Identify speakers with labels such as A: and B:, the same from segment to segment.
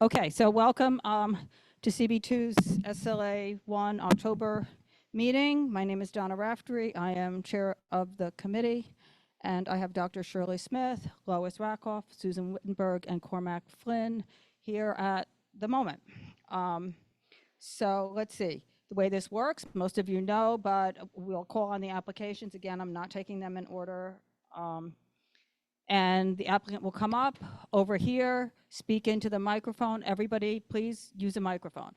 A: Okay, so welcome to CB2's SLA 1 October meeting. My name is Donna Raftery. I am chair of the committee, and I have Dr. Shirley Smith, Lois Rakoff, Susan Wittenberg, and Cormac Flynn here at the moment. So let's see. The way this works, most of you know, but we'll call on the applications. Again, I'm not taking them in order. And the applicant will come up over here, speak into the microphone. Everybody, please use a microphone.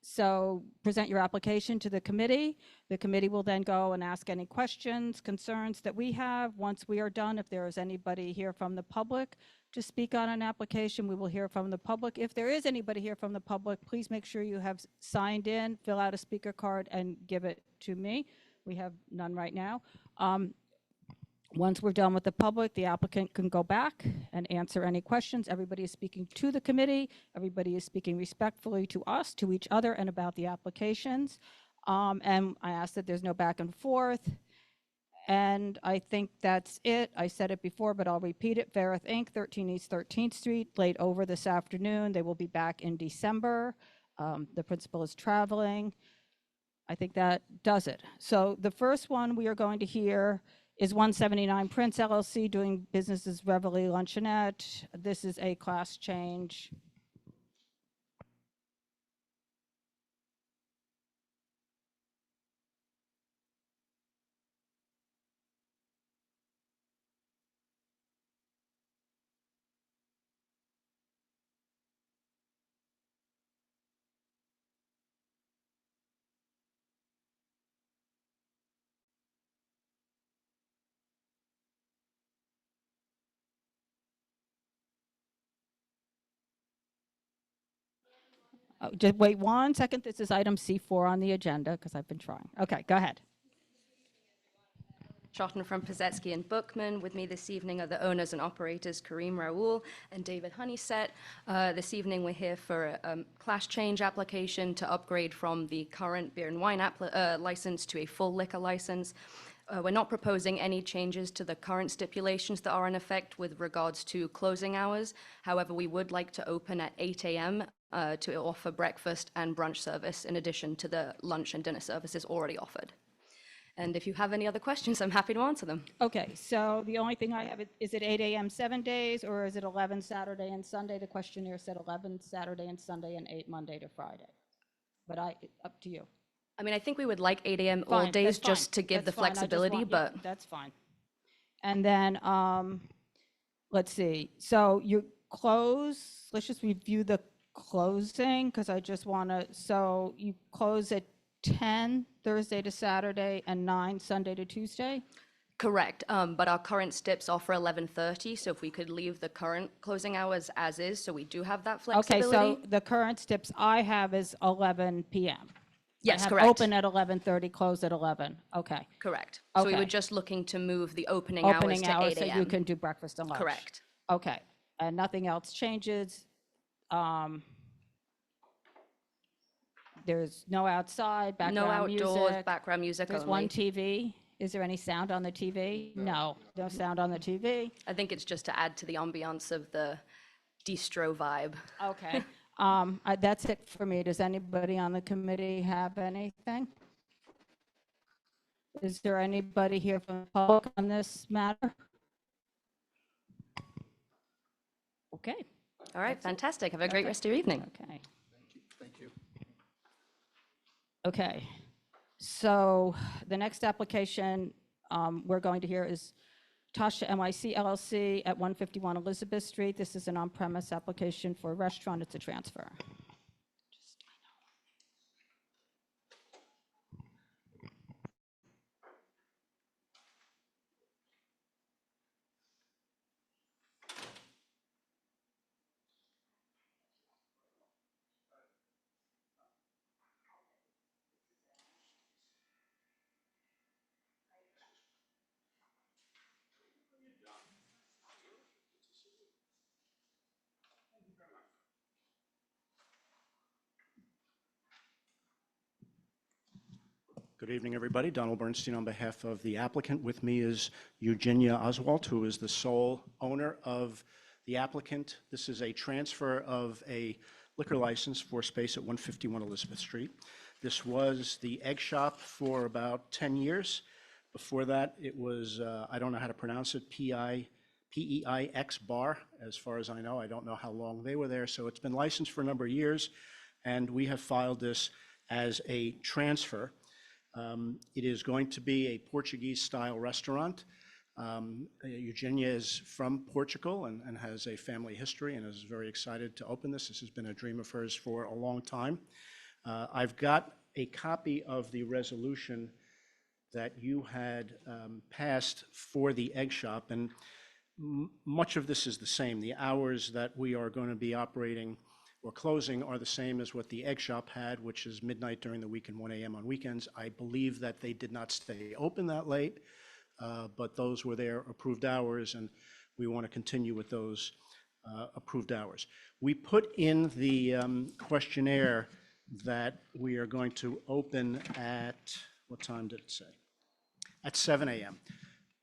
A: So present your application to the committee. The committee will then go and ask any questions, concerns that we have. Once we are done, if there is anybody here from the public to speak on an application, we will hear from the public. If there is anybody here from the public, please make sure you have signed in, fill out a speaker card, and give it to me. We have none right now. Once we're done with the public, the applicant can go back and answer any questions. Everybody is speaking to the committee. Everybody is speaking respectfully to us, to each other, and about the applications. And I ask that there's no back and forth. And I think that's it. I said it before, but I'll repeat it. Verith Inc., 13 East 13th Street, laid over this afternoon. They will be back in December. The principal is traveling. I think that does it. So the first one we are going to hear is 179 Prince LLC, doing business as Revelie Luncheonette. This is a class change. Just wait 1 second. This is item C4 on the agenda because I've been trying. Okay, go ahead.
B: Schotten from Pazetsky and Bookman. With me this evening are the owners and operators, Kareem Raoul and David Honeysett. This evening we're here for a class change application to upgrade from the current beer and wine license to a full liquor license. We're not proposing any changes to the current stipulations that are in effect with regards to closing hours. However, we would like to open at 8 a.m. To offer breakfast and brunch service in addition to the lunch and dinner services already offered. And if you have any other questions, I'm happy to answer them.
A: Okay, so the only thing I have, is it 8 a.m. 7 days, or is it 11 Saturday and Sunday? The questionnaire said 11 Saturday and Sunday and 8 Monday to Friday. But up to you.
B: I mean, I think we would like 8 a.m.
A: Fine,
B: all days
A: that's fine.
B: just to give
A: That's
B: the
A: fine.
B: flexibility, but
A: Yeah, that's fine. And then, let's see. So you close, let's just review the closing, because I just want to, so you close at 10 Thursday to Saturday and 9 Sunday to Tuesday?
B: correct. But our current stips offer 11:30, so if we could leave the current closing hours as is, so we do have that
A: Okay,
B: flexibility.
A: so the current steps I have is 11 p.m.
B: Yes,
A: I have
B: correct.
A: open at 11:30, close at 11. Okay.
B: Correct. So we
A: Okay.
B: were just looking to move the opening
A: Opening
B: hours to
A: hours
B: 8
A: so
B: a.m.
A: you can do breakfast and lunch.
B: Correct.
A: Okay, and nothing else changes. There's no outside,
B: No
A: background
B: outdoors,
A: music.
B: background music
A: There's
B: only.
A: one TV. Is there any sound on the TV? No, no sound on the TV.
B: I think it's just to add to the ambiance of the distro vibe.
A: Okay, that's it for me. Does anybody on the committee have anything? Is there anybody here from the public on this matter? Okay,
B: All right, fantastic. Have a great rest of your evening.
A: okay.
C: Thank you.
A: Okay, so the next application we're going to hear is Tashca NYC LLC at 151 Elizabeth Street. This is an on-premise application for a restaurant. It's a transfer.
C: Good evening, everybody. Donald Bernstein on behalf of the applicant. With me is Eugenia Oswalt, who is the sole owner of the applicant. This is a transfer of a liquor license for space at 151 Elizabeth Street. This was the egg shop for about 10 years. Before that, it was, I don't know how to pronounce it, PEIX Bar, as far as I know. I don't know how long they were there. So it's been licensed for a number of years, and we have filed this as a transfer. It is going to be a Portuguese-style restaurant. Eugenia is from Portugal and has a family history and is very excited to open this. This has been a dream of hers for a long time. I've got a copy of the resolution that you had passed for the egg shop, and much of this is the same. The hours that we are going to be operating or closing are the same as what the egg shop had, which is midnight during the week and 1 a.m. on weekends. I believe that they did not stay open that late, but those were their approved hours, and we want to continue with those approved hours. We put in the questionnaire that we are going to open at, what time did it say? At 7 a.m.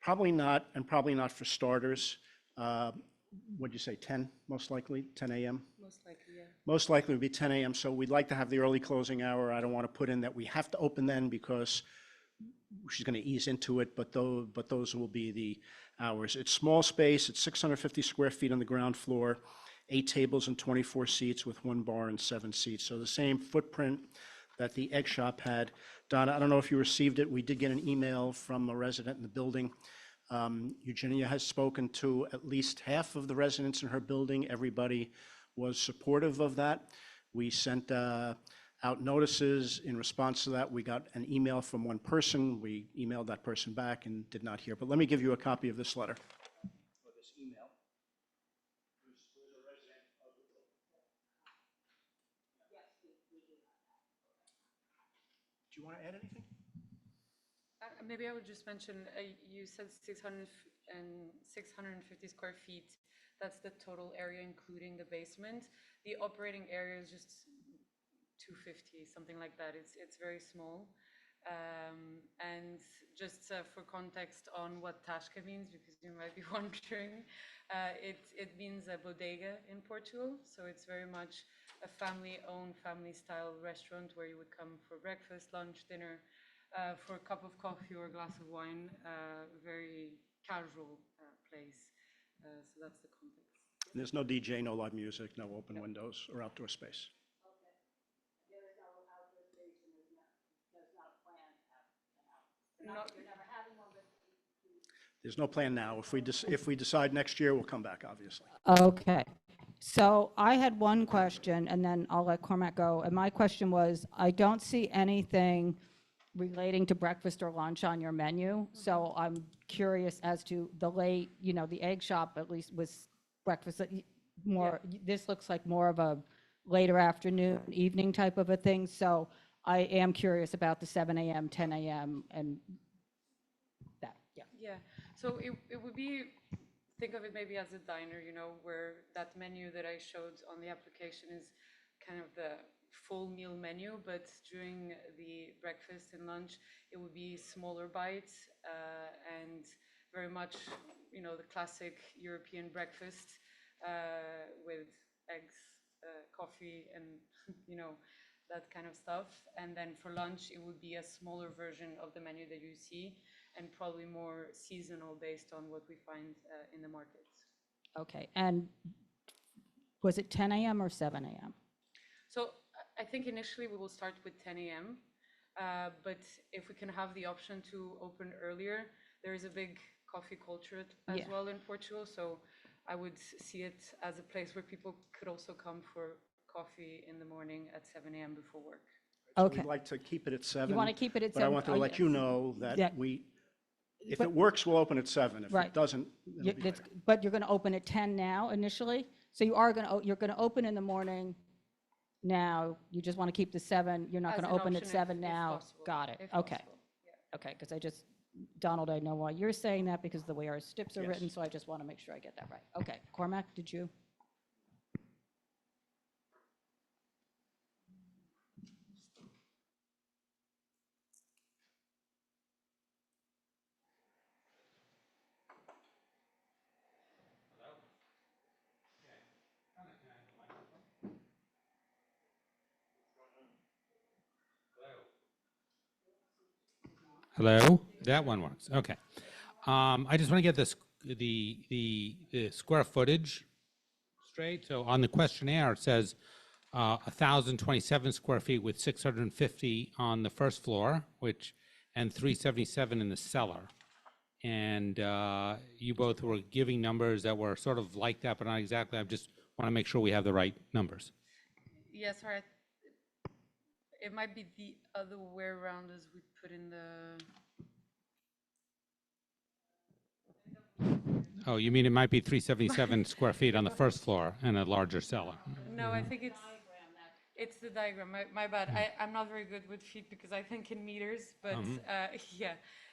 C: Probably not, and probably not for starters. What'd you say, 10, most likely, 10 a.m.?
D: Most likely, yeah.
C: Most likely would be 10 a.m., so we'd like to have the early closing hour. I don't want to put in that we have to open then because she's going to ease into it, but those will be the hours. It's small space. It's 650 square feet on the ground floor, 8 tables and 24 seats with 1 bar and 7 seats. So the same footprint that the egg shop had. Donna, I don't know if you received it. We did get an email from a resident in the building. Eugenia has spoken to at least half of the residents in her building. Everybody was supportive of that. We sent out notices. In response to that, we got an email from one person. We emailed that person back and did not hear. But let me give you a copy of this letter, or this email. Who's a resident of the building. Yes, we do that. Do you want to add anything?
D: Maybe I would just mention, you said 650 square feet. That's the total area, including the basement. The operating area is just 250, something like that. It's very small. And just for context on what Tashca means, because you might be wondering, it means a bodega in Portugal. So it's very much a family-owned, family-style restaurant where you would come for breakfast, lunch, dinner, for a cup of coffee or a glass of wine. Very casual place. So that's the context.
C: There's no DJ, no live music, no open windows or outdoor space. There's no plan now. If we decide next year, we'll come back, obviously.
A: Okay. So I had one question, and then I'll let Cormac go. And my question was, I don't see anything relating to breakfast or lunch on your menu. So I'm curious as to the late, the egg shop at least was breakfast more. Yeah. This looks like more of a later afternoon, evening type of a thing. So I am curious about the 7 a.m., 10 a.m. and that. Yeah.
D: Yeah. So it would be, think of it maybe as a diner, where that menu that I showed on the application is kind of the full meal menu, but during the breakfast and lunch, it would be smaller bites and very much, the classic European breakfast with eggs, coffee, and, that kind of stuff. And then for lunch, it would be a smaller version of the menu that you see and probably more seasonal based on what we find in the markets.
A: Okay. And was it 10 a.m. or 7 a.m.?
D: So I think initially we will start with 10 a.m. But if we can have the option to open earlier, there is a big coffee culture as well in Portugal. So I would see it as a place where people could also come for coffee in the morning at 7 a.m. before work.
A: Okay.
C: So we'd like to keep it at 7.
A: You want to keep it at 7?
C: But I want to let you know that if it works, we'll open at 7. If it doesn't, it'll be later.
A: But you're going to open at 10 now initially? So you're going to open in the morning now. You just want to keep the 7. You're not going to open at 7 now. Got it. Okay. Okay, because Donald, I know why you're saying that because of the way our STIPs are written, so I just want to make sure I get that right. Okay. Cormac, did you?
E: Hello? That one works, okay. I just want to get the square footage straight. So on the questionnaire, it says 1,027 square feet with 650 on the first floor, and 377 in the cellar. And you both were giving numbers that were sort of like that, but not exactly. I just want to make sure we have the right numbers.
D: Yeah, sorry. It might be the other way around as we put in the.
E: Oh, you mean it might be 377 square feet on the first floor and a larger cellar?
D: No, I think it's the diagram. My bad. I'm not very good with feet because I think in meters, but yeah,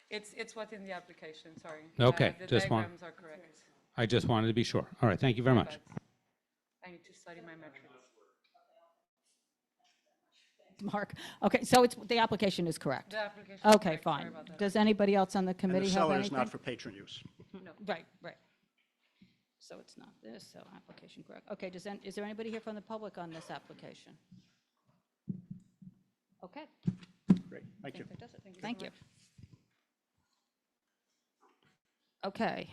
D: it's what's in the application. Sorry.
E: Okay,
D: The
E: just
D: diagrams are correct.
E: I just wanted to be sure. All right, thank you very
D: My
E: much.
D: bad. I need to study my metrics.
A: Mark. Okay, so the application is correct.
D: The application. is
A: Okay,
D: correct. Sorry
A: fine.
D: about that.
A: Does anybody else on the
C: And the
A: committee have
C: cellar is
A: anything?
C: not for patron use.
A: No, right. So it's not this, so application correct. Okay, is there anybody here from the public on this application? Okay,
C: Great, thank you.
A: that does it.
D: Thank you so
A: Thank you.
D: much.
A: Okay.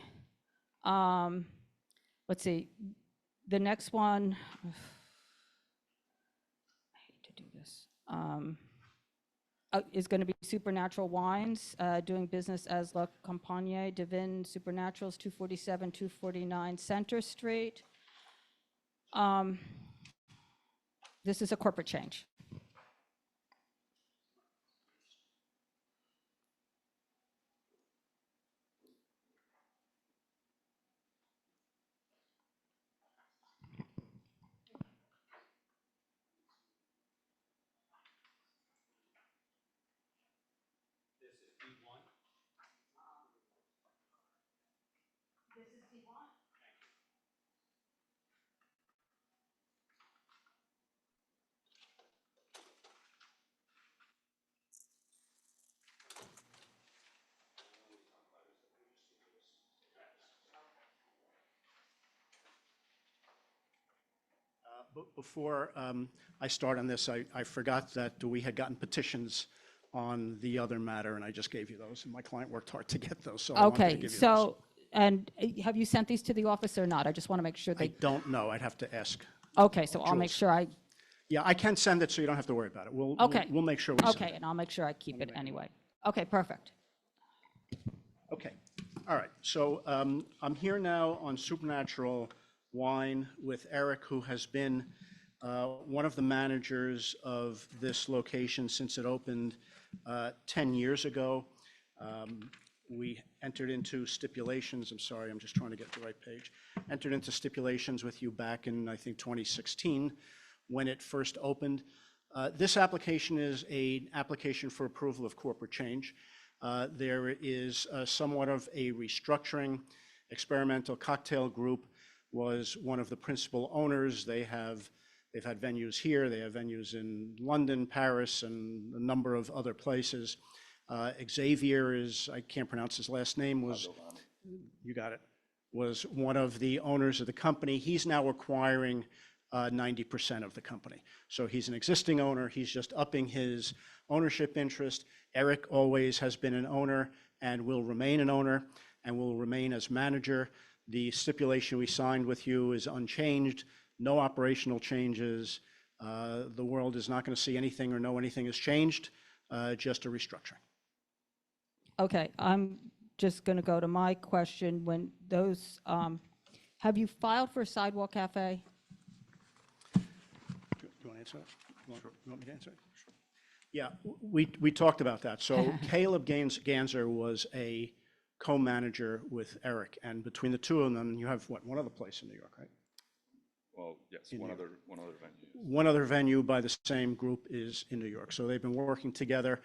A: Let's see. The next one, I hate to do this, is going to be Supernatural Wines, doing business as La Campagne Divine Supernaturals, 247, 249 Center Street. This is a corporate change.
C: Before I start on this, I forgot that we had gotten petitions on the other matter, and I just gave you those, and my client worked hard to get those, so I wanted to
A: Okay,
C: give you those.
A: so, and have you sent these to the office or not? I just want to make sure
C: I
A: they,
C: don't know, I'd have to ask.
A: okay, so I'll make
C: Jules.
A: sure
C: Yeah, I can send it, so you don't have to worry about it.
A: Okay.
C: We'll make sure we send
A: okay,
C: it.
A: and I'll make sure I keep it anyway. Okay, perfect.
C: Okay, all right, so I'm here now on Supernatural Wine with Eric, who has been one of the managers of this location since it opened 10 years ago. We entered into stipulations, I'm sorry, I'm just trying to get the right page, entered into stipulations with you back in, I think, 2016, when it first opened. This application is an application for approval of corporate change. There is somewhat of a restructuring. Experimental Cocktail Group was one of the principal owners. They've had venues here, they have venues in London, Paris, and a number of other places. Xavier is, I can't pronounce his last name, you got it, was one of the owners of the company. He's now acquiring 90% of the company. So he's an existing owner, he's just upping his ownership interest. Eric always has been an owner and will remain an owner and will remain as manager. The stipulation we signed with you is unchanged, no operational changes. The world is not going to see anything or know anything has changed, just a restructuring.
A: Okay, I'm just going to go to my question. When those, have you filed for a sidewalk cafe?
C: Do you want to answer that? You want me to answer it? Sure. Yeah, we talked about that. So Caleb Ganser was a co-manager with Eric, and between the two of them, you have what, one other place in New York, right?
F: Well, yes, one other venue.
C: One other venue by the same group is in New York. So they've been working together.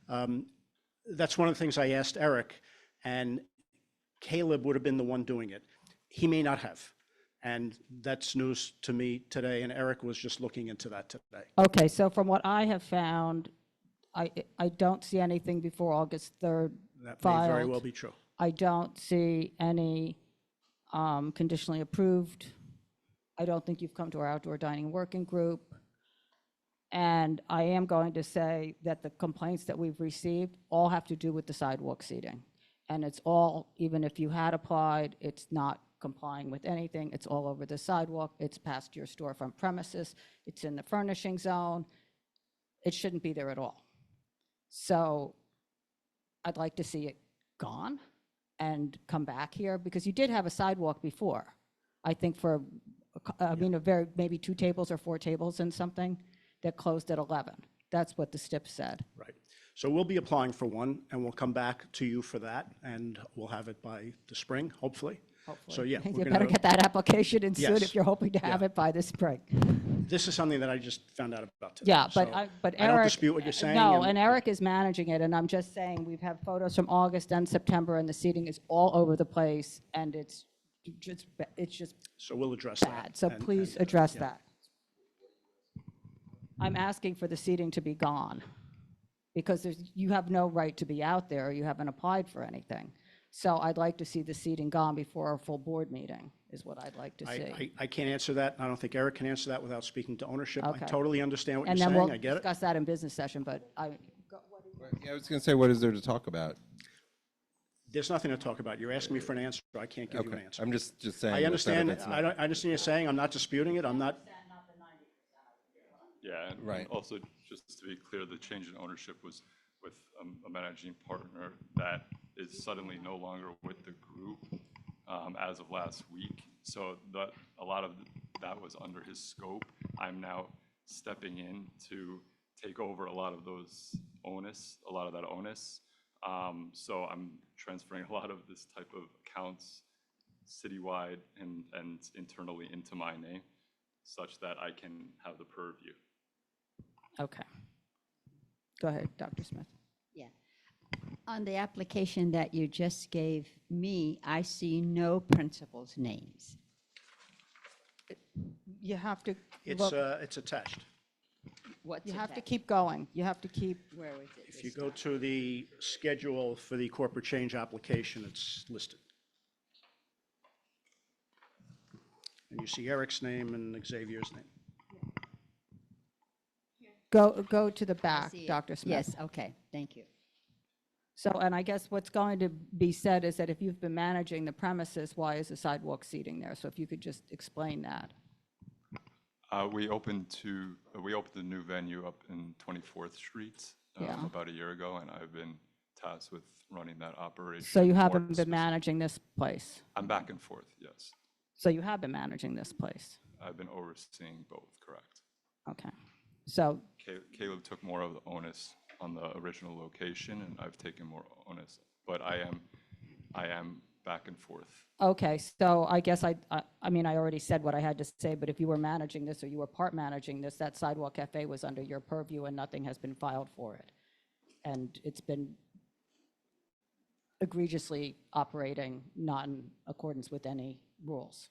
C: That's one of the things I asked Eric, and Caleb would have been the one doing it. He may not have. And that's news to me today, and Eric was just looking into that today.
A: Okay, so from what I have found, I don't see anything before August 3rd
C: That
A: filed.
C: may very well be true.
A: I don't see any conditionally approved. I don't think you've come to our outdoor dining working group. And I am going to say that the complaints that we've received all have to do with the sidewalk seating. And it's all, even if you had applied, it's not complying with anything. It's all over the sidewalk. It's past your storefront premises. It's in the furnishing zone. It shouldn't be there at all. So I'd like to see it gone and come back here, because you did have a sidewalk before. I think for, maybe 2 tables or 4 tables and something that closed at 11. That's what the STIP said.
C: Right. So we'll be applying for one, and we'll come back to you for that, and we'll have it by the spring, hopefully. So, yeah.
A: You
C: we're
A: better
C: gonna-
A: get that application in soon
C: Yes.
A: if you're hoping to have
C: Yeah.
A: it by the spring.
C: This is something that I just found out about today.
A: Yeah, but
C: so
A: but
C: I don't
A: Eric.
C: dispute what you're saying.
A: No, and Eric is managing it, and I'm just saying, we've had photos from August and September, and the seating is all over the place, and it's just
C: So we'll address that.
A: bad. So
C: and-
A: please
C: and,
A: address
C: yeah.
A: that. I'm asking for the seating to be gone, because you have no right to be out there. You haven't applied for anything. So I'd like to see the seating gone before our full board meeting, is what I'd like to see.
C: I can't answer that. I don't think Eric can answer that without speaking to ownership. I
A: Okay.
C: totally understand what
A: And
C: you're
A: then
C: saying.
A: we'll
C: I get it.
A: discuss that in business session, but
G: Yeah, I was going to say, what is there to talk about?
C: There's nothing to talk about. You're asking me for an answer. I can't give you an
G: Okay,
C: answer.
G: I'm just saying.
C: I
G: that
C: understand.
G: it's not-
C: I understand you're saying. I'm not disputing it. I'm not.
F: Yeah, and
G: Right.
F: also, just to be clear, the change in ownership was with a managing partner that is suddenly no longer with the group as of last week. So that, a lot of that was under his scope. I'm now stepping in to take over a lot of those onus, a lot of that onus. So I'm transferring a lot of this type of accounts citywide and internally into my name, such that I can have the purview.
A: okay. Go ahead, Dr. Smith.
H: Yeah. On the application that you just gave me, I see no principals' names.
A: You have to
C: It's
A: look,
C: it's attached.
H: What's
A: you
H: it
A: have to
H: that-
A: keep going. You have to keep,
H: Where is it?
C: If you go to the schedule for the corporate change application, it's listed. And you see Eric's name and Xavier's name.
A: go to the
H: I
A: back,
H: see it.
A: Dr. Smith.
H: Yes, okay, thank you.
A: So, and I guess what's going to be said is that if you've been managing the premises, why is the sidewalk seating there? So if you could just explain that.
F: We opened the new venue up in 24th Street
A: Yeah.
F: about a year ago, and I've been tasked with running that operation.
A: So you
F: more
A: haven't been
F: spec-
A: managing this place?
F: I'm back and forth, yes.
A: So you have been managing this place?
F: I've been overseeing both, correct.
A: Okay. So,
F: Caleb took more of the onus on the original location, and I've taken more onus, but I am back and forth.
A: okay, so I guess I already said what I had to say, but if you were managing this or you were part managing this, that Sidewalk Cafe was under your purview and nothing has been filed for it. And it's been egregiously operating not in accordance with any rules.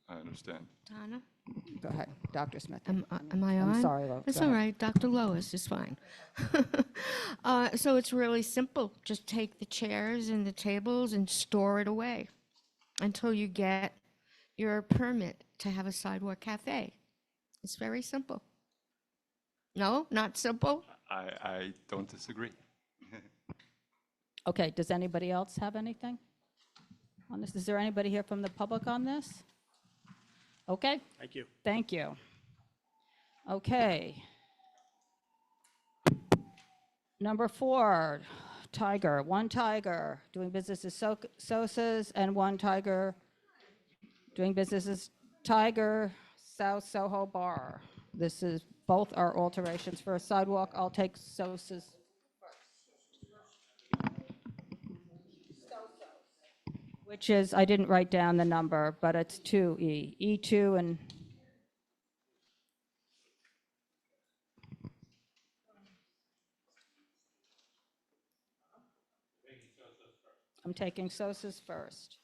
F: I understand.
I: Donna,
A: Go ahead, Dr. Smith.
I: am I on?
A: I'm sorry, Lois.
I: That's
A: Go
I: all
A: ahead.
I: right. Dr. Lois is fine. So it's really simple. Just take the chairs and the tables and store it away until you get your permit to have a sidewalk cafe. It's very simple. No, not simple?
F: I don't disagree.
A: Okay, does anybody else have anything on this? Is there anybody here from the public on this? Okay,
C: Thank you.
A: thank you. Okay. Number 4, Tiger, One Tiger, doing business as Sosa's, and One Tiger, doing business as Tiger South Soho Bar. This is, both are alterations for a sidewalk. I'll take Sosa's. Which is, I didn't write down the number, but it's 2E, E2 and. I'm taking Sosa's first.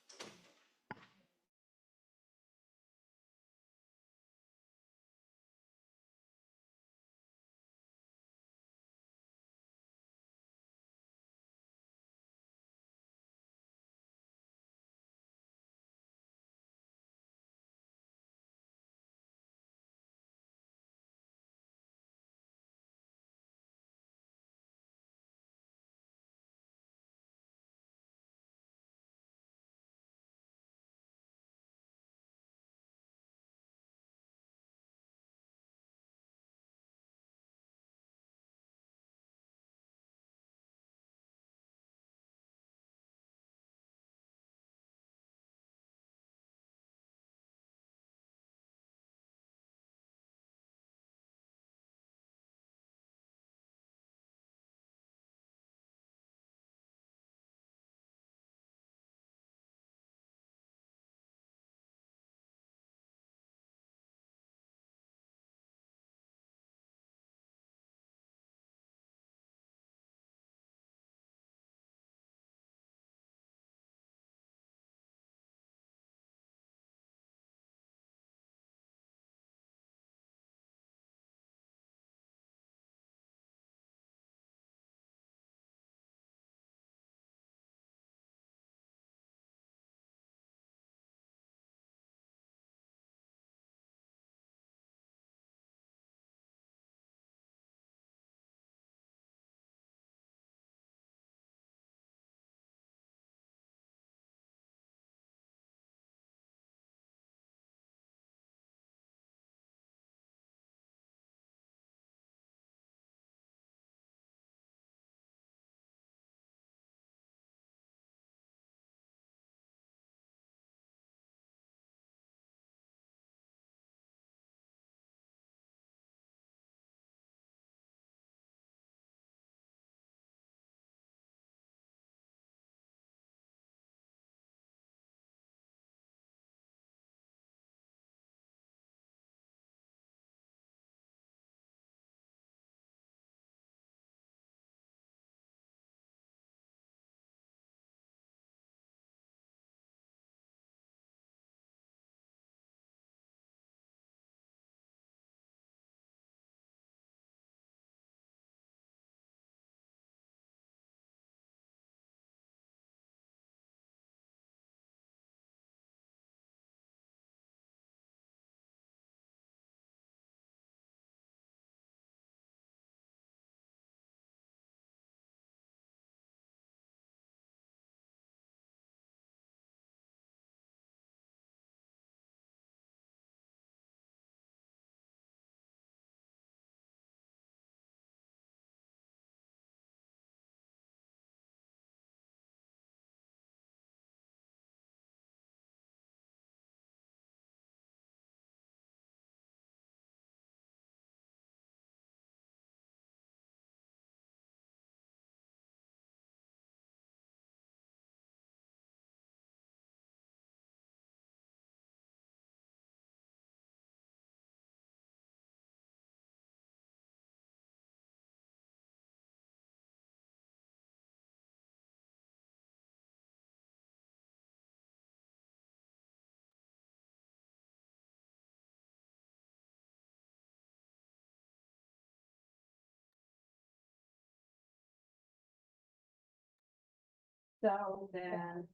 A: So then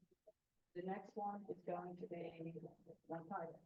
A: the next one is going to be one title.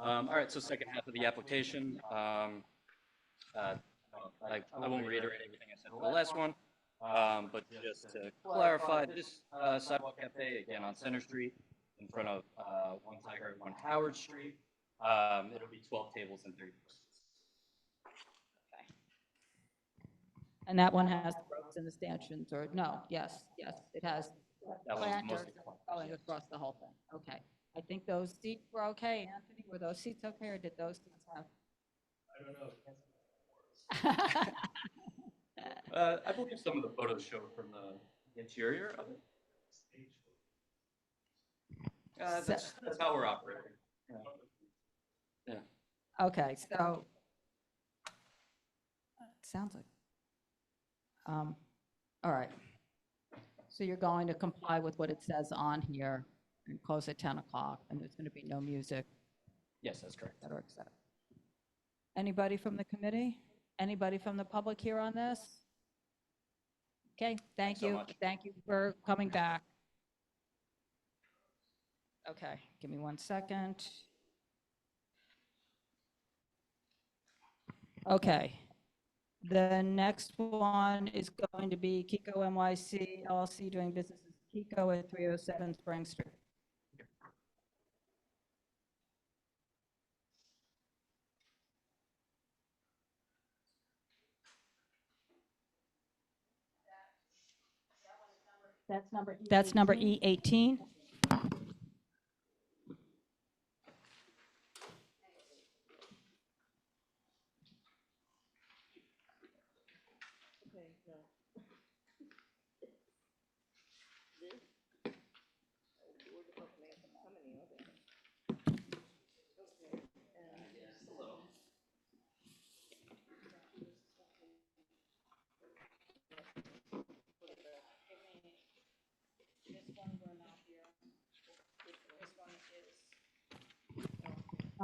J: All right, so second half of the application. I won't reiterate everything I said for the last one, but just to clarify, this sidewalk cafe, again, on Center Street, in front of 1 Tiger, 1 Howard Street, it'll be 12 tables and 30 persons.
A: And that one has the ropes and the stanchions, or no, yes, it has
J: That one's
A: planters
J: mostly
A: going across the whole thing. Okay. I think those seats were okay. Anthony, were those seats okay, or did those seats have?
J: I don't know. I believe some of the photos show from the interior of it. That's how we're operating. Yeah.
A: Okay, so it sounds like, all right. So you're going to comply with what it says on here and close at 10 o'clock, and there's going to be no music,
J: Yes, that's correct.
A: et cetera, et cetera. Anybody from the committee? Anybody from the public here on this? Okay, thank
J: Thanks so
A: you.
J: much.
A: Thank you for coming back. Okay, give me 1 second. Okay. The next one is going to be Kiko NYC LLC doing business as Kiko at 307 Spring Street. That's number E18.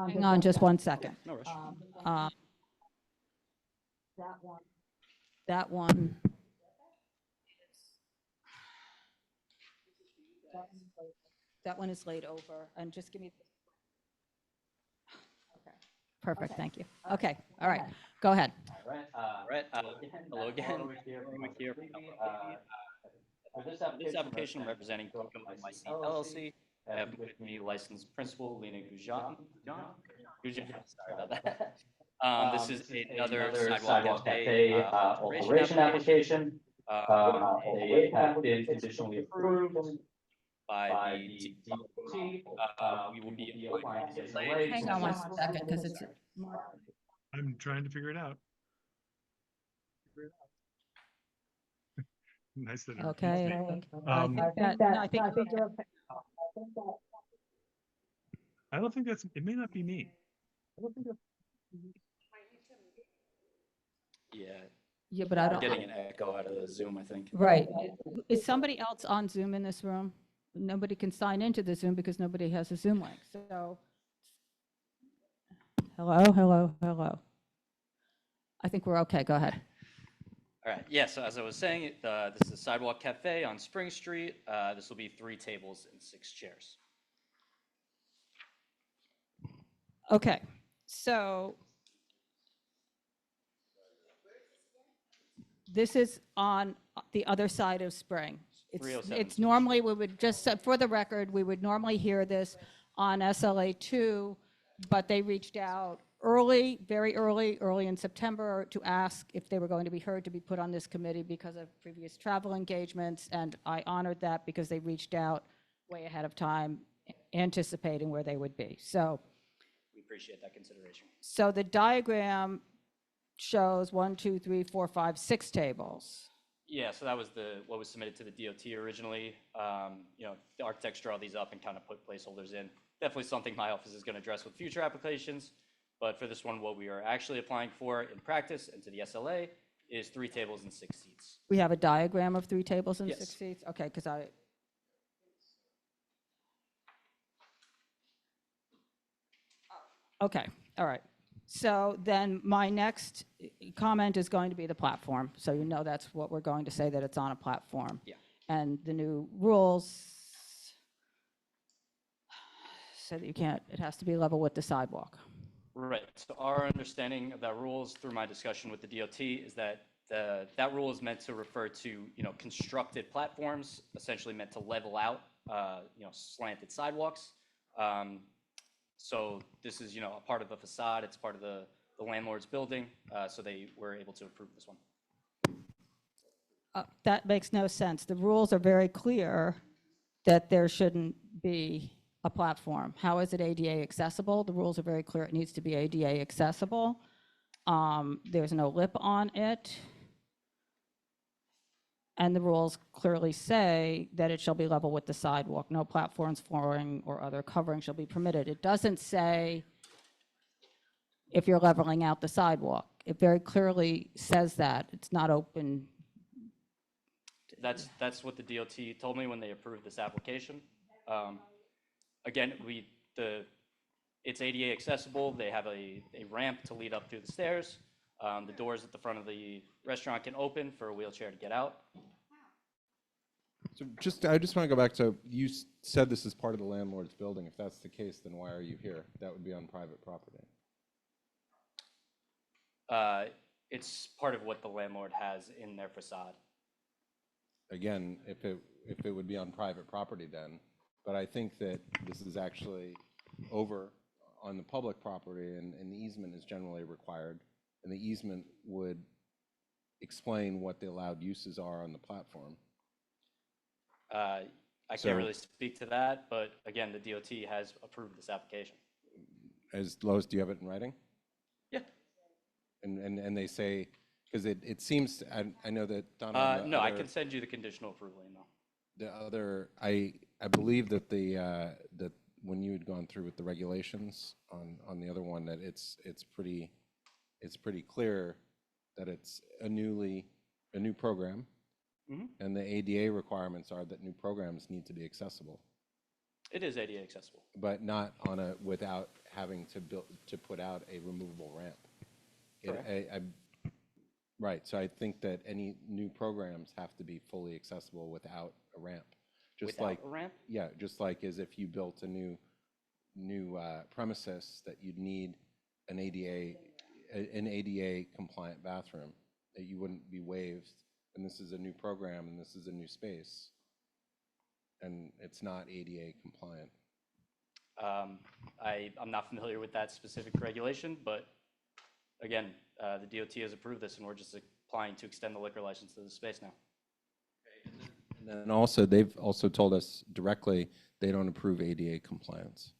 A: Hang on just 1 second.
J: No rush.
A: That one. That one is laid over, and just give me. Okay, perfect, thank you. Okay, all right, go ahead.
J: All right. Hello again. Rick here. For this application representing Kiko NYC LLC, I have with me licensed principal Lena Gujan. Sorry about that. This is another sidewalk cafe alteration application. They have been conditionally approved by the DOT. We will be applying SLA.
A: Hang on 1 second, because it's.
K: I'm trying to figure it out. Nice that.
A: Okay.
K: I
A: I
K: don't think that's, it may not be me.
J: Yeah,
A: but I
J: I'm
A: don't.
J: getting an echo out of the Zoom, I think.
A: Right. Is somebody else on Zoom in this room? Nobody can sign into the Zoom because nobody has a Zoom link. So, hello. I think we're okay. Go ahead.
J: All right, yeah, so as I was saying, this is a sidewalk cafe on Spring Street. This will be 3 tables and 6 chairs.
A: Okay. So this is on the other side of Spring. It's normally, we would just, for the record, we would normally hear this on SLA 2, but they reached out very early in September to ask if they were going to be heard to be put on this committee because of previous travel engagements, and I honored that because they reached out way ahead of time, anticipating where they would be. So
J: We appreciate that consideration.
A: So the diagram shows 1, 2, 3, 4, 5, 6 tables.
J: Yeah, so that was what was submitted to the DOT originally. You know, the architects draw these up and kind of put placeholders in. Definitely something my office is going to address with future applications. But for this one, what we are actually applying for in practice and to the SLA is 3 tables and 6 seats.
A: We have a diagram of 3 tables and
J: Yes.
A: 6 seats? Okay, because Okay, all right. So then my next comment is going to be the platform. So you know that's what we're going to say, that it's on a platform.
J: Yeah.
A: And the new rules say that you can't, it has to be level with the sidewalk.
J: Right. So our understanding of that rules through my discussion with the DOT is that that rule is meant to refer to, you know, constructed platforms, essentially meant to level out, you know, slanted sidewalks. So this is, you know, a part of a facade. It's part of the landlord's building. So they were able to approve this one.
A: That makes no sense. The rules are very clear that there shouldn't be a platform. How is it ADA accessible? The rules are very clear. It needs to be ADA accessible. There's no lip on it. And the rules clearly say that it shall be level with the sidewalk. No platforms, flooring, or other covering shall be permitted. It doesn't say if you're leveling out the sidewalk. It very clearly says that. It's not open.
J: That's what the DOT told me when they approved this application. Again, it's ADA accessible. They have a ramp to lead up through the stairs. The doors at the front of the restaurant can open for a wheelchair to get out.
G: So I just want to go back to, you said this is part of the landlord's building. If that's the case, then why are you here? That would be on private property.
J: It's part of what the landlord has in their facade.
G: Again, if it would be on private property then, but I think that this is actually over on the public property, and the easement is generally required, and the easement would explain what the allowed uses are on the platform.
J: I can't really speak to that, but again, the DOT has approved this application.
G: As Lois, do you have it in writing?
J: Yeah.
G: And they say, because it seems, I know that Donna.
J: No, I can send you the conditional approval email.
G: The other, I believe that that when you had gone through with the regulations on the other one, that it's pretty clear that it's a new program.
J: Mm-hmm.
G: And the ADA requirements are that new programs need to be accessible.
J: It is ADA accessible.
G: But not without having to put out a removable ramp.
J: Correct.
G: Right, so I think that any new programs have to be fully accessible without a ramp.
J: Without a ramp?
G: Yeah, just like as if you built a new premises, that you'd need an ADA compliant bathroom, that you wouldn't be waived. And this is a new program, and this is a new space, and it's not ADA compliant.
J: I'm not familiar with that specific regulation, but again, the DOT has approved this, and we're just applying to extend the liquor license to the space now.
G: And then also, they've also told us directly they don't approve ADA compliance.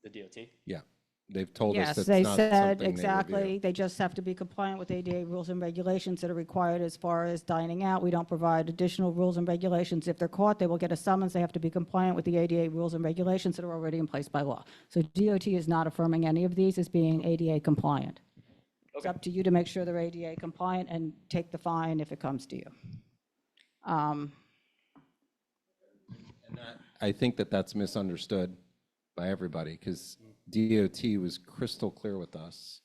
J: The DOT?
G: Yeah, they've told us
A: Yes,
G: that's
A: they
G: not
A: said
G: something
A: exactly. They just have to be compliant with ADA rules and regulations that are required as far as dining out. We don't provide additional rules and regulations. If they're caught, they will get a summons. They have to be compliant with the ADA rules and regulations that are already in place by law. So DOT is not affirming any of these as being ADA compliant. It's up to you to make sure they're ADA compliant and take the fine if it comes to you.
G: I think that that's misunderstood by everybody, because DOT was crystal clear with us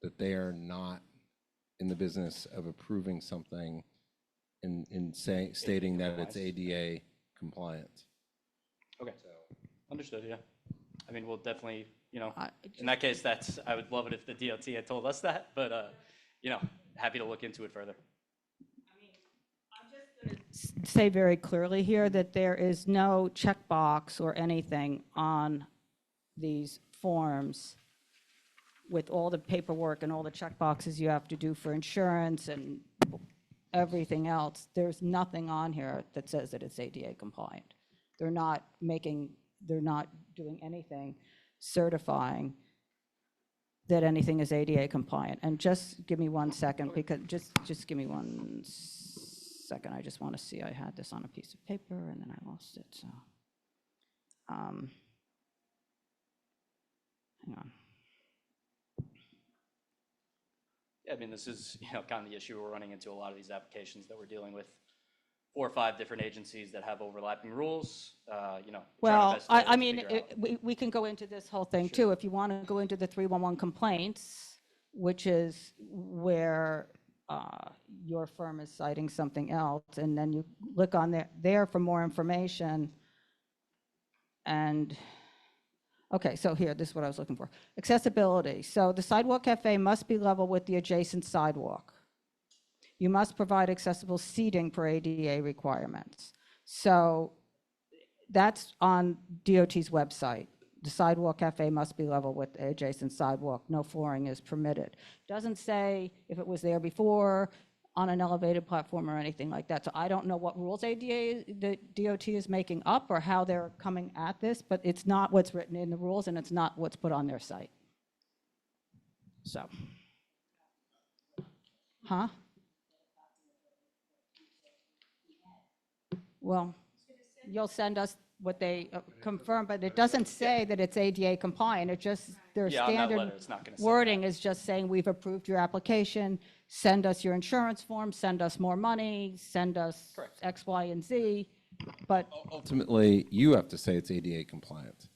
G: that they are not in the business of approving something stating that it's ADA compliant.
J: Okay, understood, yeah. I mean, we'll definitely, you know, in that case, I would love it if the DOT had told us that, but, you know, happy to look into it further.
A: Say very clearly here that there is no checkbox or anything on these forms with all the paperwork and all the checkboxes you have to do for insurance and everything else. There's nothing on here that says that it's ADA compliant. They're not doing anything certifying that anything is ADA compliant. And just give me 1 second, because just give me 1 second. I just want to see, I had this on a piece of paper and then I lost it, so. Hang on.
J: Yeah, I mean, this is, kind of the issue we're running into a lot of these applications that we're dealing with 4 or 5 different agencies that have overlapping rules, trying our
A: Well,
J: best to
A: I mean,
J: figure out.
A: we can go into this whole thing too. If you want to go into the 311 complaints, which is where your firm is citing something else, and then you look on there for more information. And, okay, so here, this is what I was looking for. Accessibility. So the sidewalk cafe must be level with the adjacent sidewalk. You must provide accessible seating per ADA requirements. So that's on DOT's website. The sidewalk cafe must be level with the adjacent sidewalk. No flooring is permitted. Doesn't say if it was there before, on an elevated platform or anything like that. So I don't know what rules the DOT is making up or how they're coming at this, but it's not what's written in the rules and it's not what's put on their site. So, Well, you'll send us what they confirm, but it doesn't say that it's ADA compliant. It just, their
J: Yeah, on that
A: standard
J: letter, it's not gonna say
A: wording is just saying, we've approved your application, send us your insurance form, send us more money, send us
J: Correct.
A: X, Y, and Z. But
G: Ultimately, you have to say it's ADA compliant.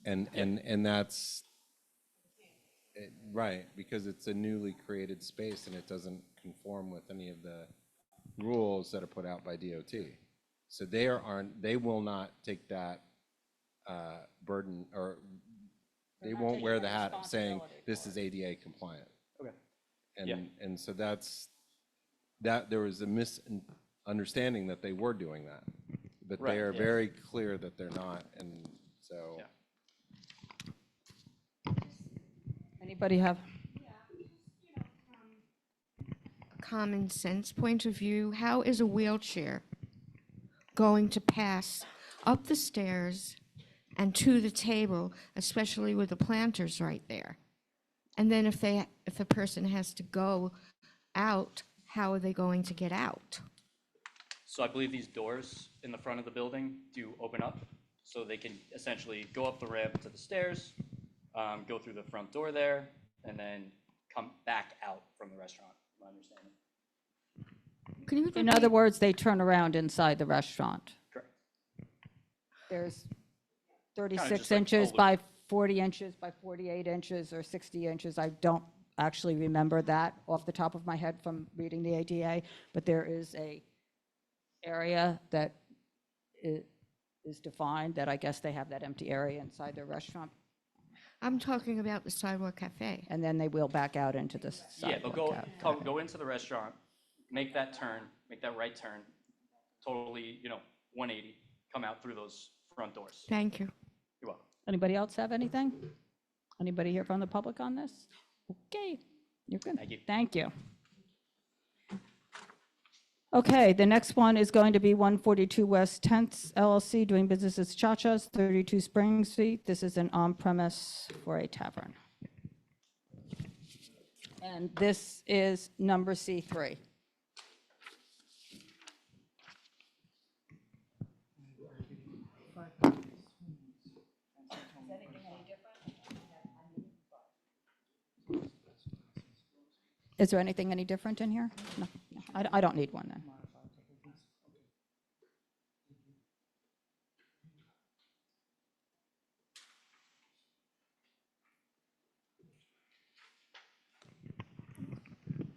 G: And that's, right, because it's a newly created space and it doesn't conform with any of the rules that are put out by DOT. So they will not take that burden, or they won't wear the hat of saying this is ADA compliant.
J: Okay.
G: And so that's, there was a misunderstanding that they were doing that, but
J: Right,
G: they are
J: yeah.
G: very clear that they're not, and so.
J: Yeah.
A: anybody have?
I: Common sense point of view, how is a wheelchair going to pass up the stairs and to the table, especially with the planters right there? And then if the person has to go out, how are they going to get out?
J: So I believe these doors in the front of the building do open up, so they can essentially go up the ramp to the stairs, go through the front door there, and then come back out from the restaurant, my understanding.
I: Can you
A: In
I: repeat?
A: other words, they turn around inside the restaurant.
J: Correct.
A: There's
J: Kinda
A: 36
J: just like
A: inches
J: a loop.
A: by 40 inches by 48 inches or 60 inches. I don't actually remember that off the top of my head from reading the ADA, but there is a area that is defined, that I guess they have that empty area inside their restaurant,
I: I'm talking about the sidewalk cafe.
A: and then they will back out into the
J: Yeah, they'll
A: sidewalk.
J: go into the restaurant, make that turn, make that right turn, totally, 180, come out through those front doors.
I: Thank you.
J: You're welcome.
A: Anybody else have anything? Anybody here from the public on this? Okay, you're good.
J: Thank you.
A: Thank you. Okay, the next one is going to be 142 West 10th LLC, doing business as Chacha's, 32 Spring Street. This is an on-premise for a tavern. And this is number C3. Is there anything any different in here? No, I don't need one then.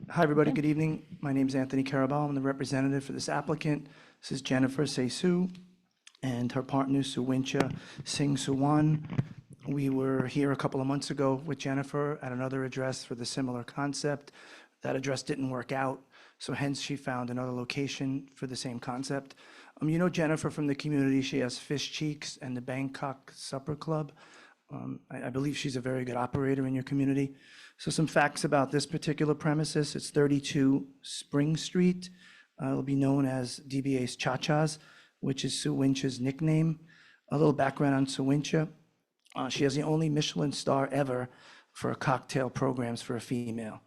L: Hi, everybody. Good evening. My name is Anthony Carabal. I'm the representative for this applicant. This is Jennifer Seisu and her partner, Suwincha Singh Suwan. We were here a couple of months ago with Jennifer at another address for the similar concept. That address didn't work out, so hence she found another location for the same concept. You know Jennifer from the community. She has Fish Cheeks and the Bangkok Supper Club. I believe she's a very good operator in your community. So some facts about this particular premises. It's 32 Spring Street. It'll be known as DBA's Chacha's, which is Suwincha's nickname. A little background on Suwincha. She has the only Michelin star ever for cocktail programs for a female.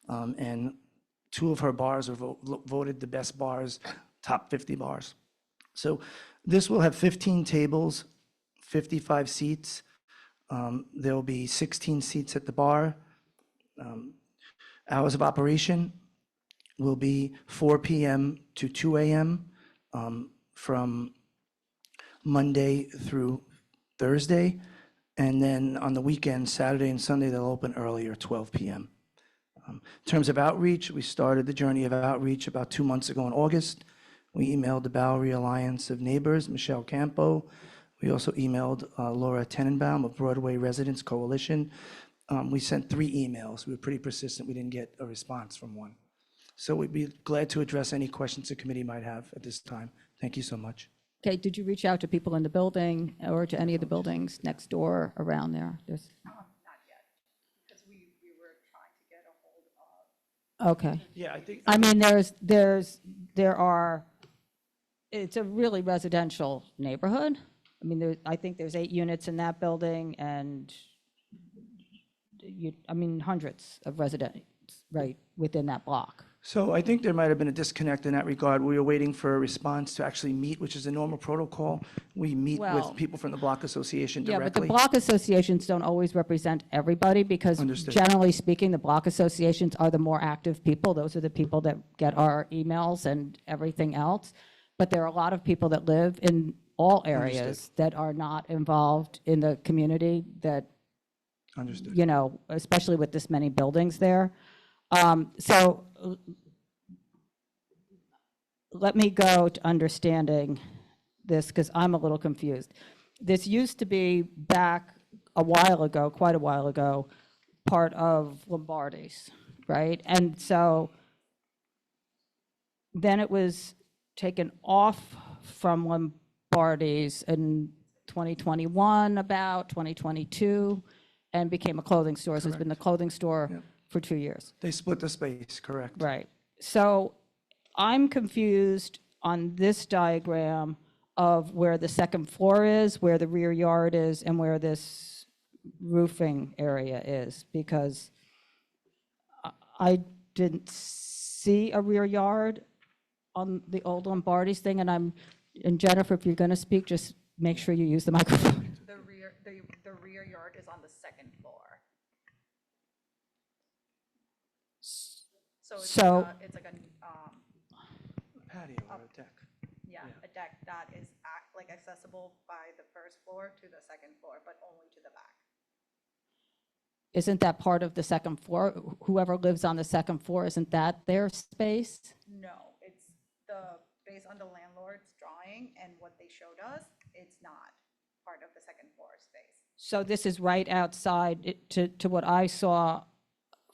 L: And 2 of her bars are voted the best bars, top 50 bars. So this will have 15 tables, 55 seats. There'll be 16 seats at the bar. Hours of operation will be 4 p.m. to 2 a.m. From Monday through Thursday. And then on the weekend, Saturday and Sunday, they'll open earlier, 12 p.m. In terms of outreach, we started the journey of outreach about 2 months ago in August. We emailed the Bowery Alliance of Neighbors, Michelle Campo. We also emailed Laura Tenenbaum of Broadway Residents Coalition. We sent 3 emails. We were pretty persistent. We didn't get a response from one. So we'd be glad to address any questions the committee might have at this time. Thank you so much.
A: Okay, did you reach out to people in the building or to any of the buildings next door around there? There's,
M: Not yet, because we were trying to get a hold of.
A: okay.
L: Yeah, I think.
A: I mean, there are, it's a really residential neighborhood. I mean, I think there's 8 units in that building and hundreds of residents right within that block.
L: So I think there might have been a disconnect in that regard. We were waiting for a response to actually meet, which is a normal protocol. We meet
A: Well,
L: with people from the block association
A: Yeah, but the
L: directly.
A: block associations don't always represent everybody because
L: Understood.
A: generally speaking, the block associations are the more active people. Those are the people that get our emails and everything else. But there are a lot of people that live in all areas
L: Understood.
A: that are not involved in the community that,
L: Understood.
A: you know, especially with this many buildings there. So let me go to understanding this because I'm a little confused. This used to be back a while ago, quite a while ago, part of Lombardi's, right? And so then it was taken off from Lombardi's in 2021, about 2022, and became a clothing store. So it's been the clothing store
L: Yep.
A: for 2 years.
L: They split the space, correct?
A: Right. So I'm confused on this diagram of where the second floor is, where the rear yard is, and where this roofing area is, because I didn't see a rear yard on the old Lombardi's thing, and Jennifer, if you're going to speak, just make sure you use the microphone.
M: The rear yard is on the second floor. So
A: So-
M: it's like a,
L: Patio or a deck.
M: yeah, a deck that is like accessible by the first floor to the second floor, but only to the back.
A: Isn't that part of the second floor? Whoever lives on the second floor, isn't that their space?
M: No, it's based on the landlord's drawing and what they showed us, it's not part of the second floor space.
A: So this is right outside, to what I saw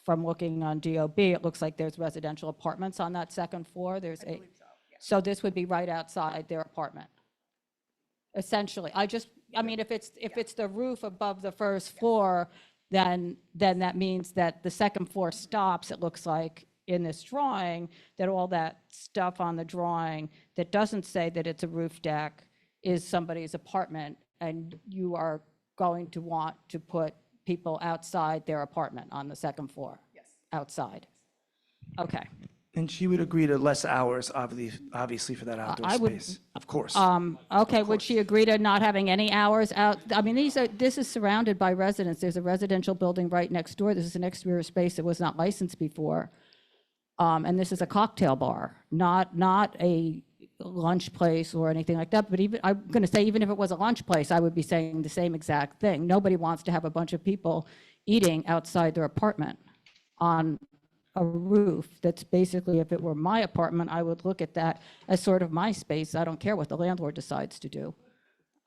A: from looking on DOB, it looks like there's residential apartments on that second floor. There's
M: I
A: a,
M: believe so, yeah.
A: so this would be right outside their apartment. Essentially, I mean, if it's the roof above the first floor, then that means that the second floor stops, it looks like, in this drawing, that all that stuff on the drawing that doesn't say that it's a roof deck is somebody's apartment, and you are going to want to put people outside their apartment on the second floor?
M: Yes.
A: Outside. Okay.
L: And she would agree to less hours, obviously, for that outdoor
A: I would-
L: space, of course.
A: Okay, would she agree to not having any hours out? I mean, this is surrounded by residents. There's a residential building right next door. This is an exterior space that was not licensed before. And this is a cocktail bar, not a lunch place or anything like that. But even, I'm going to say, even if it was a lunch place, I would be saying the same exact thing. Nobody wants to have a bunch of people eating outside their apartment on a roof. That's basically, if it were my apartment, I would look at that as sort of my space. I don't care what the landlord decides to do.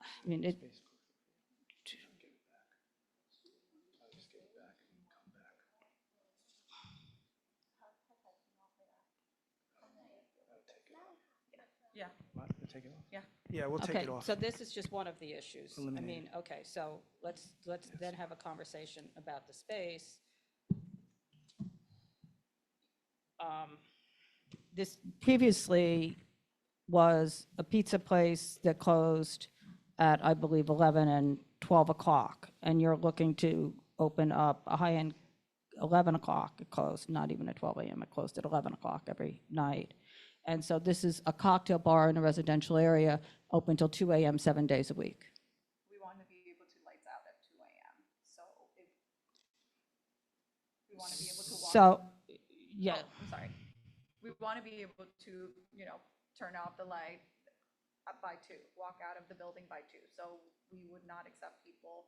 A: I mean, it,
M: Yeah,
L: What? We'll take it off?
M: yeah.
L: Yeah, we'll take
A: okay,
L: it off.
A: so this is just one of the issues. I
L: Eliminate
A: mean, okay, so let's then have a conversation about the space. This previously was a pizza place that closed at, I believe, 11 and 12 o'clock, and you're looking to open up a high-end 11 o'clock, it closed, not even at 12 a.m., it closed at 11 o'clock every night. And so this is a cocktail bar in a residential area, open till 2 a.m., 7 days a week.
M: We want to be able to lights out at 2 a.m. So if we want to be able to walk.
A: So, yeah.
M: Oh, I'm sorry. We want to be able to, turn off the light by 2, walk out of the building by 2. So we would not accept people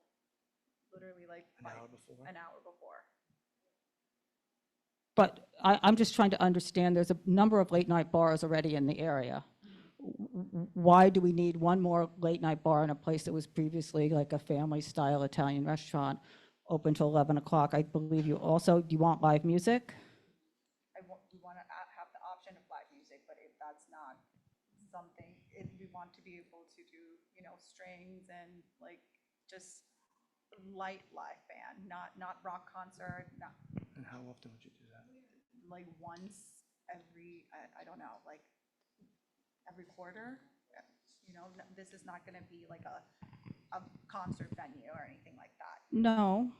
M: literally like
L: An hour before?
M: An hour before.
A: But I'm just trying to understand, there's a number of late-night bars already in the area. Why do we need one more late-night bar in a place that was previously like a family-style Italian restaurant, open till 11 o'clock? I believe you also, do you want live music?
M: We want to have the option of live music, but if that's not something, if we want to be able to do, strings and like just light live band, not rock concert, not
L: And how often would you do that?
M: like once every, I don't know, like every quarter. This is not going to be like a concert venue or anything like that.
A: No.